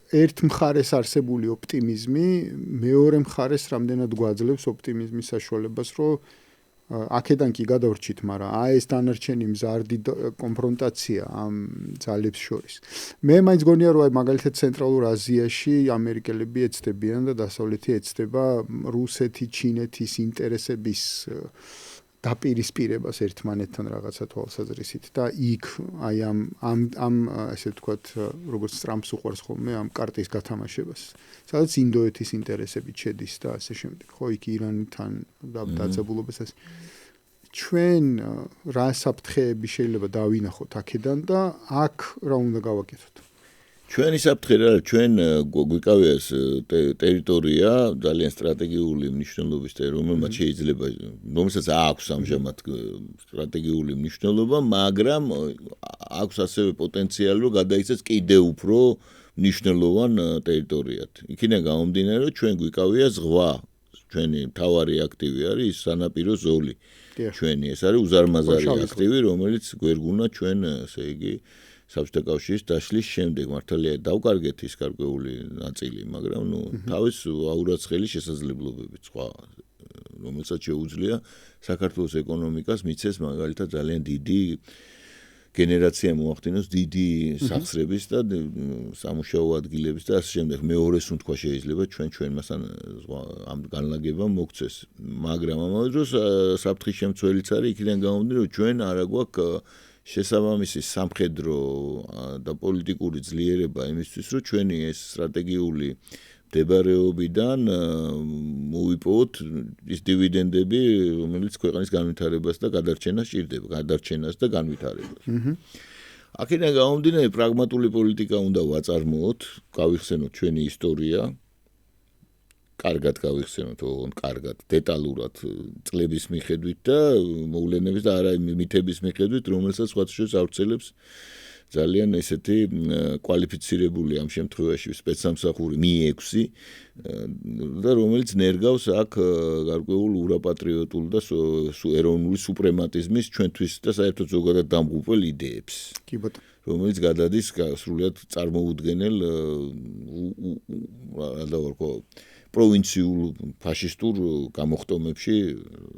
ერთ მხარეს არსებული ოპტიმიზმი, მეორე მხარეს რამდენად გვაძლევს ოპტიმიზმის საშუალებას, რომ აქედან კი გადავრჩით, მაგრამ აი ეს დანარჩენი მზარდი კონფრონტაცია ამ ძალებს შორის. მე მაინც გონია, რომ აი მაგალითად ცენტრალურ აზიაში ამერიკელები ეცდებიან და დასავლეთი ეცდება რუსეთი, ჩინეთის ინტერესების დაპირისპირებას ერთმანეთთან რაღაცა თვალსაზრისით და იქ აი ამ ასე ვთქვათ, როგორც ტრამპს უყვარს ხოლმე ამ კარტის გათამაშებას, სადაც ინდოეთის ინტერესები შედის და ასე შემდეგ. ხო, იქ ირანთან დაძაბულობასაც ჩვენ რა საფრთხეები შეიძლება დავინახოთ აქედან და აქ რა უნდა გავაკეთოთ? ჩვენი საფრთხე რა, ჩვენ გვიკავია ეს ტერიტორია ძალიან სტრატეგიული მნიშვნელობის, რომელმაც შეიძლება, რომელსაც აქვს ამჟამად სტრატეგიული მნიშვნელობა, მაგრამ აქვს ასევე პოტენციალი, რომ გადაიქცეს კიდევ უფრო მნიშვნელოვან ტერიტორიად. იქიდან გამომდინარე, რომ ჩვენ გვიკავია ზღვა, ჩვენი მთავარი აქტივი არის სანაპირო ზოლი. ჩვენი ეს არის უზარმაზარი აქტივი, რომელიც გვერგუნა ჩვენ, ესე იგი, საბჭოთა კავშირის დაშლის შემდეგ მართალია დავკარგეთ ის გარკვეული ნაწილი, მაგრამ თავის აურაცხელი შესაძლებლობებით სხვა რომელსაც შეუძლია საქართველოს ეკონომიკას მიცეს მაგალითად ძალიან დიდი გენერაცია მოახდინოს დიდი სახსრების და სამუშაო ადგილების და ასე შემდეგ მეორეს თქვა შეიძლება ჩვენ მასთან ამ განლაგებამ მოგცეს მაგრამ ამავე დროს საფრთხის შემცველიც არის იქიდან გამომდინარე რომ ჩვენ არა გვაქვს შესაბამისი სამხედრო და პოლიტიკური ძლიერება იმისთვის რომ ჩვენი ეს სტრატეგიული მდებარეობიდან მოვიპოვოთ ის დივიდენდები, რომელიც ქვეყნის განვითარებას და გადარჩენას ჭირდება, გადარჩენას და განვითარებას. აქედან გამომდინარე პრაგმატული პოლიტიკა უნდა ვაწარმოოთ, გავიხსენოთ ჩვენი ისტორია, კარგად გავიხსენოთ, კარგად, დეტალურად წლების მიხედვით და მოვლენების და არა მითების მიხედვით, რომელსაც სხვათა შორის ავრცელებს ძალიან ესეთი კვალიფიცირებული ამ შემთხვევაში სპეცსამსახური Mi-6 და რომელიც ნერგავს აქ გარკვეულ ურაპატრიოტულ და ეროვნული სუპრემატიზმის ჩვენთვის და საერთოდ ზოგადად დამღუპველ იდეებს. კი ბატონო. რომელიც გადადის სრულიად წარმოუდგენელ პროვინციულ ფაშისტურ გამოხტომებში,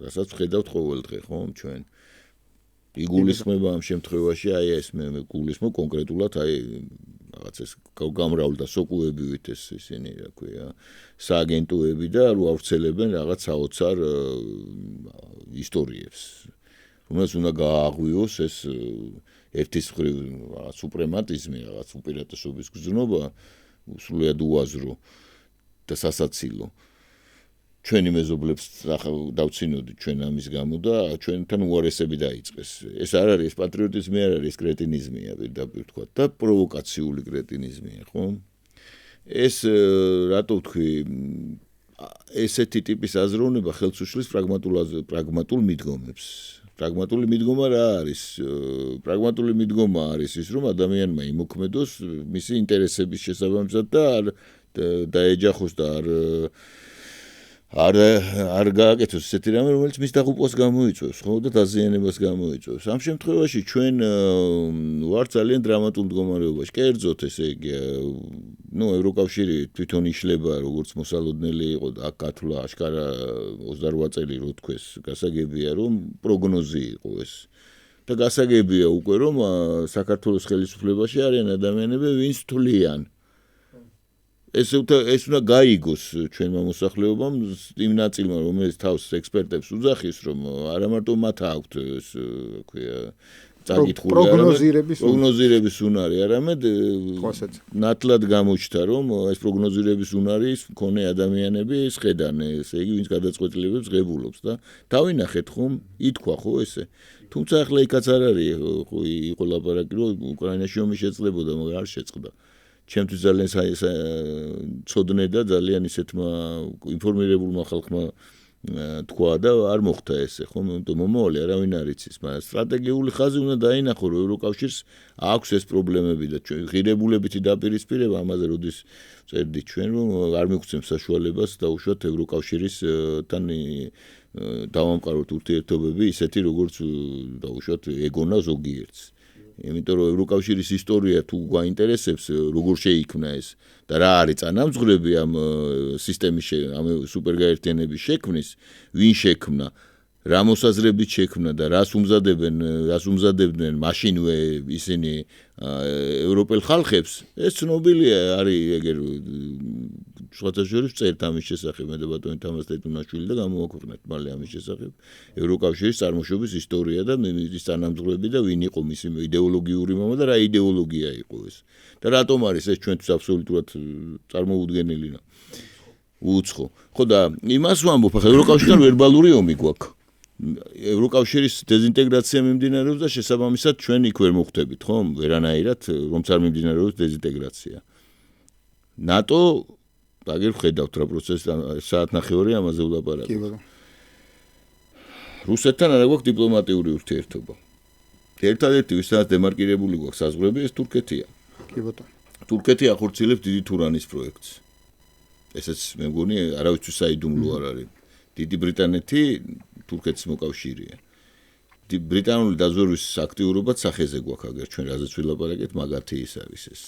რასაც ვხედავთ ყოველდღე, ხო, ჩვენ იგულისხმება ამ შემთხვევაში აი ეს მე გულისხმობ კონკრეტულად აი რაღაც ეს გამრავლ და სოკუებივით ეს ისინი რა ქვია სააგენტოები და რო ავრცელებენ რაღაც საოცარ ისტორიებს რომელსაც უნდა გააღვიოს ეს ერთის მხრივ რაღაც სუპრემატიზმი რაღაც უპირატესობის გზნობა სრულიად უაზრო და სასაცილო ჩვენი მეზობლებს დავცინოდით ჩვენ ამის გამო და ჩვენთან უარესები დაიწყეს. ეს არ არის პატრიოტიზმი, არ არის კრეტინიზმია, პირდაპირ თქვა და პროვოკაციული კრეტინიზმია, ხო? ეს რატო ვთქვი, ესეთი ტიპის აზროვნება ხელს უშლის პრაგმატულ მიდგომებს. პრაგმატული მიდგომა რა არის? პრაგმატული მიდგომა არის ის, რომ ადამიანმა იმოქმედოს მისი ინტერესების შესაბამისად და დაეჯახოს და არ გააკეთოს ესეთი რამე, რომელიც მის დაღუპვას გამოიწვევს, ხო და დაზიანებას გამოიწვევს. ამ შემთხვევაში ჩვენ ვართ ძალიან დრამატულ მდგომარეობაში. კერძოდ ესე იგი, ევროკავშირი თვითონ იშლება, როგორც მოსალოდნელი იყო და აქ გათვლა აშკარა 28 წელი რო თქვეს, გასაგებია რომ პროგნოზი იყო ეს. და გასაგებია უკვე რომ საქართველოს ხელისუფლებაში არიან ადამიანები, ვინც თვლიან ეს უნდა გაიგოს ჩვენმა მოსახლეობამ იმ ნაწილმა რომელიც თავს ექსპერტებს უძახის რომ არა მარტო მათ აქვთ ეს ქვია წაკითხული პროგნოზირების უნარი არამედ ნათლად გამოჩნდა რომ ეს პროგნოზირების უნარის მქონე ადამიანები შეხედან ესე იგი ვინც გადაწყვეტილებებს ღებულობს და დავინახეთ ხომ ითქვა ხო ესე თუმცა ახლა იქაც არ არის ხო იყო ლაპარაკი რომ უკრაინაში ომი შეწყდებოდა მაგრამ არ შეწყდა ჩემთვის ძალიან ცოდნე და ძალიან ისეთმა ინფორმირებულმა ხალხმა თქვა და არ მოხდა ესე ხო მომავალი არავინ არ იცის მაგრამ სტრატეგიული ხაზი უნდა დაინახო რომ ევროკავშირს აქვს ეს პრობლემები და ღირებულებითი დაპირისპირება ამაზე როდის წერდით ჩვენ რომ არ მიგცემს საშუალებას დაუშვათ ევროკავშირისთან დავამყაროთ ურთიერთობები ისეთი როგორც დაუშვათ ეგონა ზოგიერთს იმიტომ რომ ევროკავშირის ისტორია თუ გაინტერესებს როგორ შეიქმნა ეს და რა არის წანამძღვრები ამ სისტემის ამ სუპერგაერთიანების შექმნის ვინ შექმნა რა მოსაზრებით შექმნა და რას უმზადებდნენ მაშინვე ისინი ევროპელ ხალხებს ეს ცნობილია არის ეგერ სხვათა შორის წერთ ამის შესახებ მე და ბატონი თამაზ ტეტუნაშვილი და გამოაქვეყნეთ მალე ამის შესახებ ევროკავშირის წარმოშობის ისტორია და ის წანამძღვრები და ვინ იყო მისი იდეოლოგიური მამა და რა იდეოლოგია იყო ეს და რატომ არის ეს ჩვენთვის აბსოლუტურად წარმოუდგენელი უცხო ხო და იმას ვამბობ ახლა ევროკავშირთან ვერბალური ომი გვაქვს ევროკავშირის დეზინტეგრაცია მიმდინარეობს და შესაბამისად ჩვენ იქ ვერ მოხვდებით ხო ვერანაირად რომც არ მიმდინარეობს დეზინტეგრაცია ნატო აგერ ხედავთ რა პროცესი საათნახევარი ამაზე ვლაპარაკობ კი ბატონო რუსეთთან არა გვაქვს დიპლომატიური ურთიერთობა ერთადერთი ვისაც დემარკირებული გვაქვს საზღვრები ეს თურქეთია კი ბატონო თურქეთი ახორციელებს დიდი თურანის პროექტს ესეც მე მგონი არავისთვის საიდუმლო არ არის დიდი ბრიტანეთი თურქეთის მოკავშირეა ბრიტანული დაზვერვის აქტიურობაც სახეზე გვაქვს აგერ ჩვენ რაზეც ვილაპარაკეთ მაგათი ის არის ეს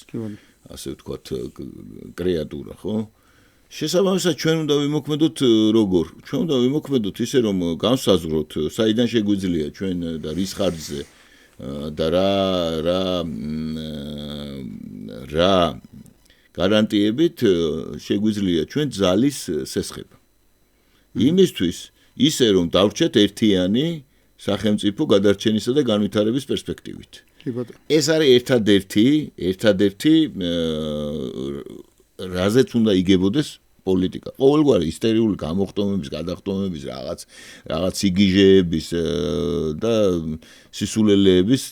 ასე ვთქვათ კრეატურა ხო შესაბამისად ჩვენ უნდა ვიმოქმედოთ როგორ ჩვენ უნდა ვიმოქმედოთ ისე რომ განსაზღვროთ საიდან შეგვიძლია ჩვენ და რის ხარჯზე და რა გარანტიებით შეგვიძლია ჩვენ ძალის სესხება იმისთვის ისე რომ დავრჩეთ ერთიანი სახელმწიფო გადარჩენისა და განვითარების პერსპექტივით. ეს არის ერთადერთი რაზეც უნდა იგებოდეს პოლიტიკა. ყოველგვარი ისტერიული გამოხტომების, გადახტომების, რაღაც იგიჟეების და სისულელეების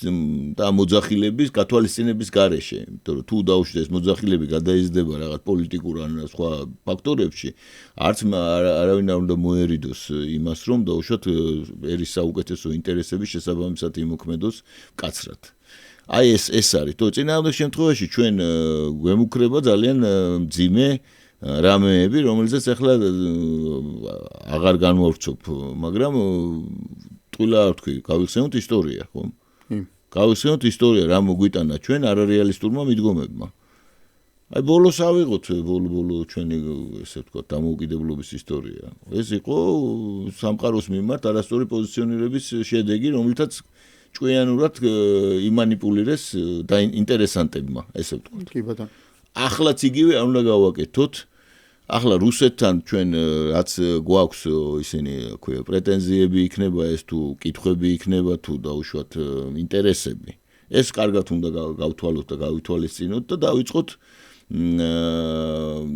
და მოძახილების გათვალისწინების გარეშე. იმიტომ რომ თუ დაუშვდეს მოძახილები გადაიზრდება რაღაც პოლიტიკურ ან სხვა ფაქტორებში, არც არავინ არ უნდა მოერიდოს იმას, რომ დაუშვათ ერის საუკეთესო ინტერესების შესაბამისად იმოქმედოს მკაცრად. აი ეს არის. თო წინააღმდეგ შემთხვევაში ჩვენ გვემუქრება ძალიან მძიმე რამეები, რომელზეც ახლა აღარ განვავრცობ, მაგრამ ტყუილა არ ვთქვი, გავიხსენოთ ისტორია, ხო? გავიხსენოთ ისტორია, რა მოგვიტანა ჩვენ არარეალისტურმა მიდგომებმა. აი ბოლოს ავიღოთ, ბოლო ჩვენი ესე ვთქვათ, დამოუკიდებლობის ისტორია. ეს იყო სამყაროს მიმართ არასწორი პოზიციონირების შედეგი, რომელთაც ჭკვიანურად იმანიპულირეს და ინტერესანტებმა, ესე ვთქვათ. კი ბატონო. ახლაც იგივე არ უნდა გავაკეთოთ. ახლა რუსეთთან ჩვენ რაც გვაქვს ისინი ქვია პრეტენზიები იქნება ეს თუ კითხვები იქნება თუ დაუშვათ ინტერესები ეს კარგად უნდა გავთვალოთ და გავითვალისწინოთ და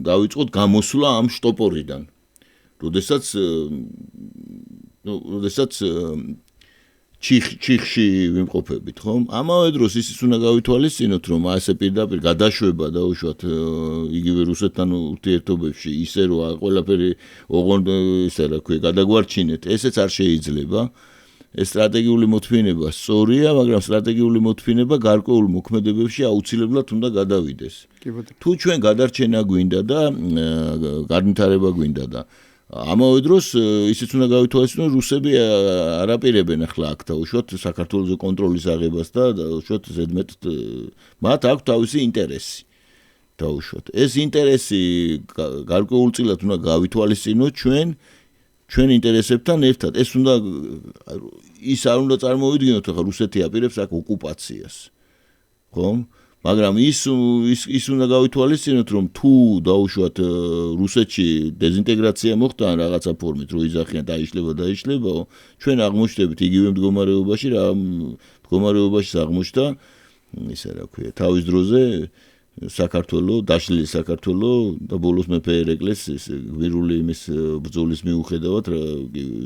დავიწყოთ გამოსვლა ამ შტოპორიდან როდესაც ჩიხში ვიმყოფებით, ხო? ამავე დროს ისიც უნდა გავითვალისწინოთ, რომ ასე პირდაპირ გადაშვება დაუშვათ იგივე რუსეთთან ურთიერთობებში, ისე რომ ყველაფერი ოღონდ ისე რა ქვია, გადაგვარჩინეთ, ესეც არ შეიძლება. ეს სტრატეგიული მოთმინება სწორია, მაგრამ სტრატეგიული მოთმინება გარკვეულ მოქმედებებში აუცილებლად უნდა გადავიდეს. თუ ჩვენ გადარჩენა გვინდა და განვითარება გვინდა და ამავე დროს ისიც უნდა გავითვალისწინოთ, რუსები არაპირებენ ახლა აქ დაუშვათ საქართველოს კონტროლის აღებას და დაუშვათ ზედმეტ მათ აქვს თავისი ინტერესი. დაუშვათ. ეს ინტერესი გარკვეულწილად უნდა გავითვალისწინოთ ჩვენ ინტერესებთან ერთად. ეს უნდა ის არ უნდა წარმოვიდგინოთ, ახლა რუსეთი აპირებს აქ ოკუპაციას. ხო? მაგრამ ის უნდა გავითვალისწინოთ, რომ თუ დაუშვათ რუსეთში დეზინტეგრაცია მოხდა რაღაცა ფორმით, რო იძახიან დაიშლება, ჩვენ აღმოჩნდებით იგივე მდგომარეობაში, რა მდგომარეობაში აღმოჩნდა, ისე რა ქვია, თავის დროზე საქართველოს, დაშლილი საქართველოს და ბოლოს მეფე ერეკლეს გვირული იმის ბრძოლის მიუხედავად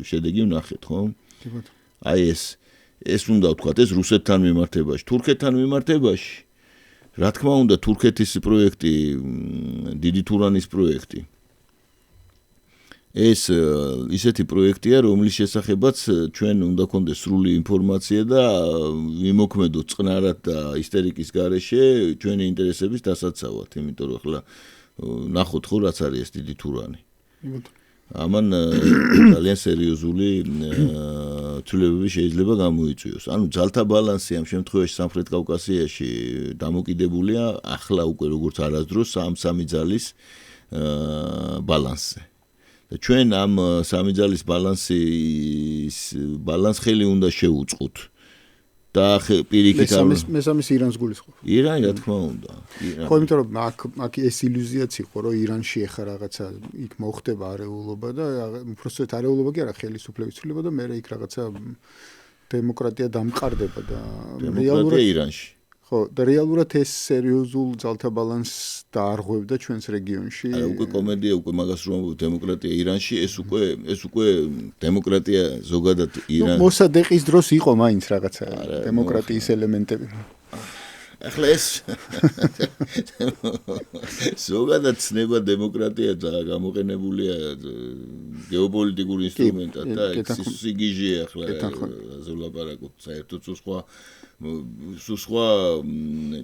შედეგი ვნახეთ, ხო? აი ეს უნდა ვთქვათ, ეს რუსეთთან მიმართებაში, თურქეთთან მიმართებაში რა თქმა უნდა თურქეთის პროექტი დიდი თურანის პროექტი ეს ისეთი პროექტია რომლის შესახებაც ჩვენ უნდა გქონდეს სრული ინფორმაცია და ვიმოქმედოთ წყნარად და ისტერიკის გარეშე ჩვენი ინტერესების დასაცავად იმიტომ რომ ახლა ნახოთ ხო რაც არის ეს დიდი თურანი ამან ძალიან სერიოზული ცვლილებები შეიძლება გამოიწვიოს. ანუ ძალთა ბალანსი ამ შემთხვევაში სამხრეთ კავკასიაში დამოკიდებულია ახლა უკვე როგორც არასდროს სამი ძალის ბალანსზე. და ჩვენ ამ სამი ძალის ბალანს ხელი უნდა შევუწყოთ. და პირიქით მესამის ირანს გულისხმობ. ირანი რა თქმა უნდა. ხო, იმიტომ რომ აქ ეს ილუზიაც იყო, რომ ირანში ეხა რაღაცა იქ მოხდება არეულობა და უბრალოდ არეულობა კი არა, ხელისუფლების ცვლილება და მე იქ რაღაცა დემოკრატია დამყარდება და რეალურად ირანში. ხო, და რეალურად ეს სერიოზულ ძალთა ბალანსს დაარღვევდა ჩვენს რეგიონში. არა, უკვე კომედია, უკვე მაგას რომ დემოკრატია ირანში, ეს უკვე დემოკრატია ზოგადად ირანში. მოსადეყის დროს იყო მაინც რაღაცა დემოკრატიის ელემენტები. ახლა ეს ზოგადად ცნება დემოკრატია გამოყენებულია გეოპოლიტიკურ ინსტრუმენტად და სიგიჟე ახლა ზოლაპარაკობ საერთოდ სხვა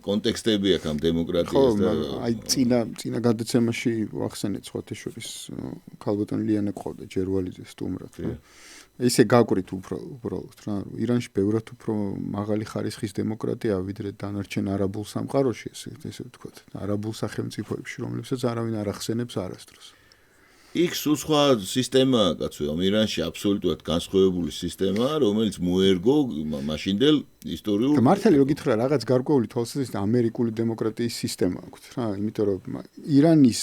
კონტექსტები აქვს ამ დემოკრატიას და აი წინა გადაცემაში ვახსენეთ სხვათა შორის ქალბატონ ლიანა ყოდა ჯერვალიძე სტუმრად ისე გაკვირით უბრალოდ რა, ირანში ბევრად უფრო მაღალი ხარისხის დემოკრატია ვიდრე დანარჩენ არაბულ სამყაროში, ესე ვთქვათ, არაბულ სახელმწიფოებში, რომლებსაც არავინ არ ახსენებს არასდროს. იქ სულ სხვა სისტემაა, კაცო, ირანში აბსოლუტურად განსხვავებული სისტემაა, რომელიც მოერგო მაშინდელ ისტორიულ. მართალი რომ გითხრა, რაღაც გარკვეული თვალსაზრისით ამერიკული დემოკრატიის სისტემა აქვს რა, იმიტომ რომ ირანის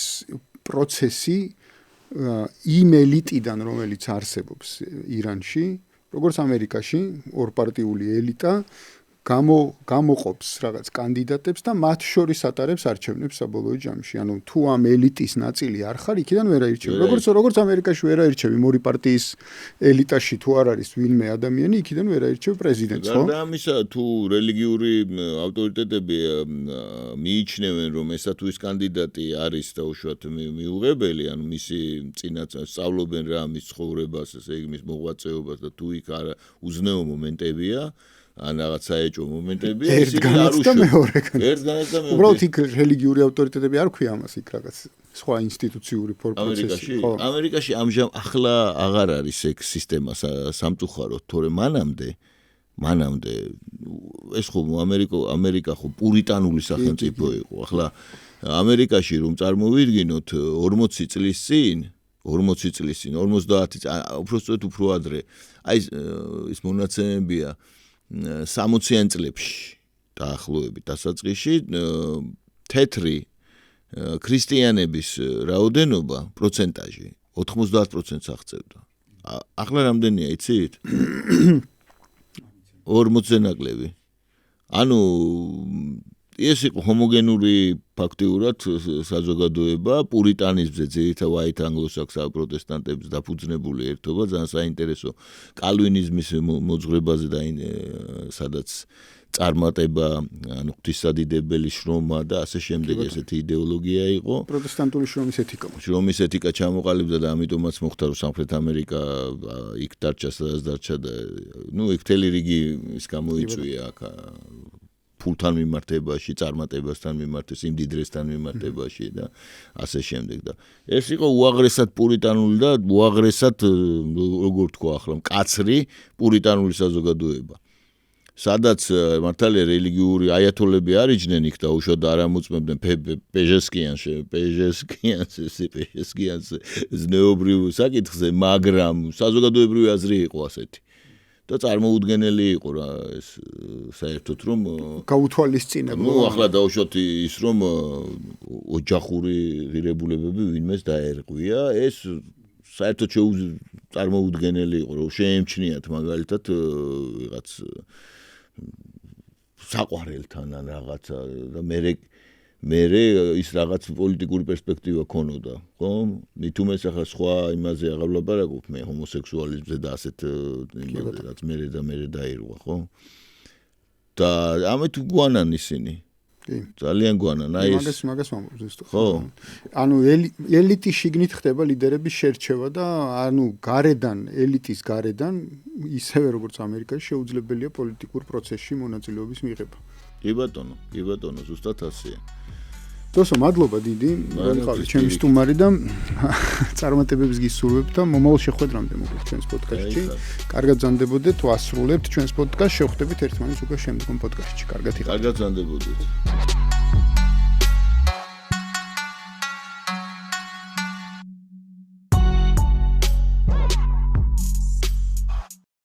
პროცესი იმ ელიტიდან, რომელიც არსებობს ირანში, როგორც ამერიკაში, ორპარტიული ელიტა გამოყოფს რაღაც კანდიდატებს და მათ შორის ატარებს არჩევნებს საბოლოო ჯამში. ანუ თუ ამ ელიტის ნაწილი არ ხარ, იქიდან ვერ აირჩევი. როგორც ამერიკაში ვერ აირჩევი ორი პარტიის ელიტაში თუ არ არის ვინმე ადამიანი, იქიდან ვერ აირჩევი პრეზიდენტს, ხო? გარდა ამისა, თუ რელიგიური ავტორიტეტები მიიჩნევენ, რომ ესა თუ ის კანდიდატი არის დაუშვათ მიუღებელი, ანუ მისი წინაც სწავლობენ რა მის ცხოვრებას, ესე იგი მის მოღვაწეობას და თუ იქ არა უზნეო მომენტებია, ან რაღაც საეჭვო მომენტებია, ის არ უშუალოდ. უბრალოდ იქ რელიგიური ავტორიტეტები არ ქვია ამას, იქ რაღაც სხვა ინსტიტუციური პროცესი. ამერიკაში ამჟამად ახლა აღარ არის ეგ სისტემა სამწუხაროდ, თორემ მანამდე ეს ხო ამერიკა ხო პურიტანული სახელმწიფო იყო. ახლა ამერიკაში რომ წარმოვიდგინოთ 40 წლის წინ 50 უბრალოდ უფრო ადრე აი ის მონაცემებია 60-იან წლებში დაახლოებით დასაწყისში თეთრი ქრისტიანების რაოდენობა პროცენტაჟი 90%-ს აღწევდა. ახლა რამდენია იცით? 40-ზე ნაკლები. ანუ ეს იყო ჰომოგენური ფაქტიურად საზოგადოება, პურიტანიზმზე ძირითადად white anglo-saxon პროტესტანტებს დაფუძნებული ერთობა, ძალიან საინტერესო კალვინიზმის მოძღვრებაზე და სადაც წარმატება, ანუ ღვთისადიდებელი შრომა და ასე შემდეგ ესეთი იდეოლოგია იყო. პროტესტანტული შრომის ეთიკა. შრომის ეთიკა ჩამოყალიბდა და ამიტომაც მოხდა რომ სამხრეთ ამერიკა იქ დარჩა, სადაც დარჩა და იქ მთელი რიგი ის გამოიწვია აქ ფულთან მიმართებაში, წარმატებასთან მიმართება, სიმდიდრესთან მიმართებაში და ასე შემდეგ და ეს იყო უაღრესად პურიტანული და უაღრესად როგორ თქვა ახლა მკაცრი პურიტანული საზოგადოება. სადაც მართალია რელიგიური აიათოლები არიჯნენ იქ და უშუალოდ არ ამოწმებდნენ პეჟესკიანს ზნეობრივ საკითხზე, მაგრამ საზოგადოებრივი აზრი იყო ასეთი. და წარმოუდგენელი იყო რა ეს საერთოდ რომ გაუთვალისწინება. ახლა დაუშვათ ის რომ ოჯახური ღირებულებები ვინმეს დაერღვია, ეს საერთოდ წარმოუდგენელი იყო რომ შეემჩნიათ მაგალითად რაღაც საყვარელთან ან რაღაცა და მე ის რაღაც პოლიტიკური პერსპექტივა ქონოდა, ხო? მით უმეტეს ახლა სხვა იმაზე აღარ ვლაპარაკობ მე ჰომოსექსუალიზმზე და ასეთ იმაზე რაც მე დაირღვა, ხო? და ამით გვანან ისინი. კი. ძალიან გვანან. აი ეს მაგას ვამბობ ზუსტად. ხო. ანუ ელიტის შიგნით ხდება ლიდერების შერჩევა და ანუ ელიტის გარედან ისევე როგორც ამერიკაში შეუძლებელია პოლიტიკურ პროცესში მონაწილეობის მიღება. კი ბატონო, ზუსტად ასეა. დოსო, მადლობა დიდი, ვიყავით ჩემი სტუმარი და წარმატებებს გისურვებ და მომავალ შეხვედრამდე მოკლედ ჩვენს პოდკასტში. კარგად ბრძანდებოდეთ, ვასრულებთ ჩვენს პოდკასტს, შევხვდებით ერთმანეთს უკვე შემდგომ პოდკასტში. კარგად იყავით. კარგად ბრძანდებოდეთ.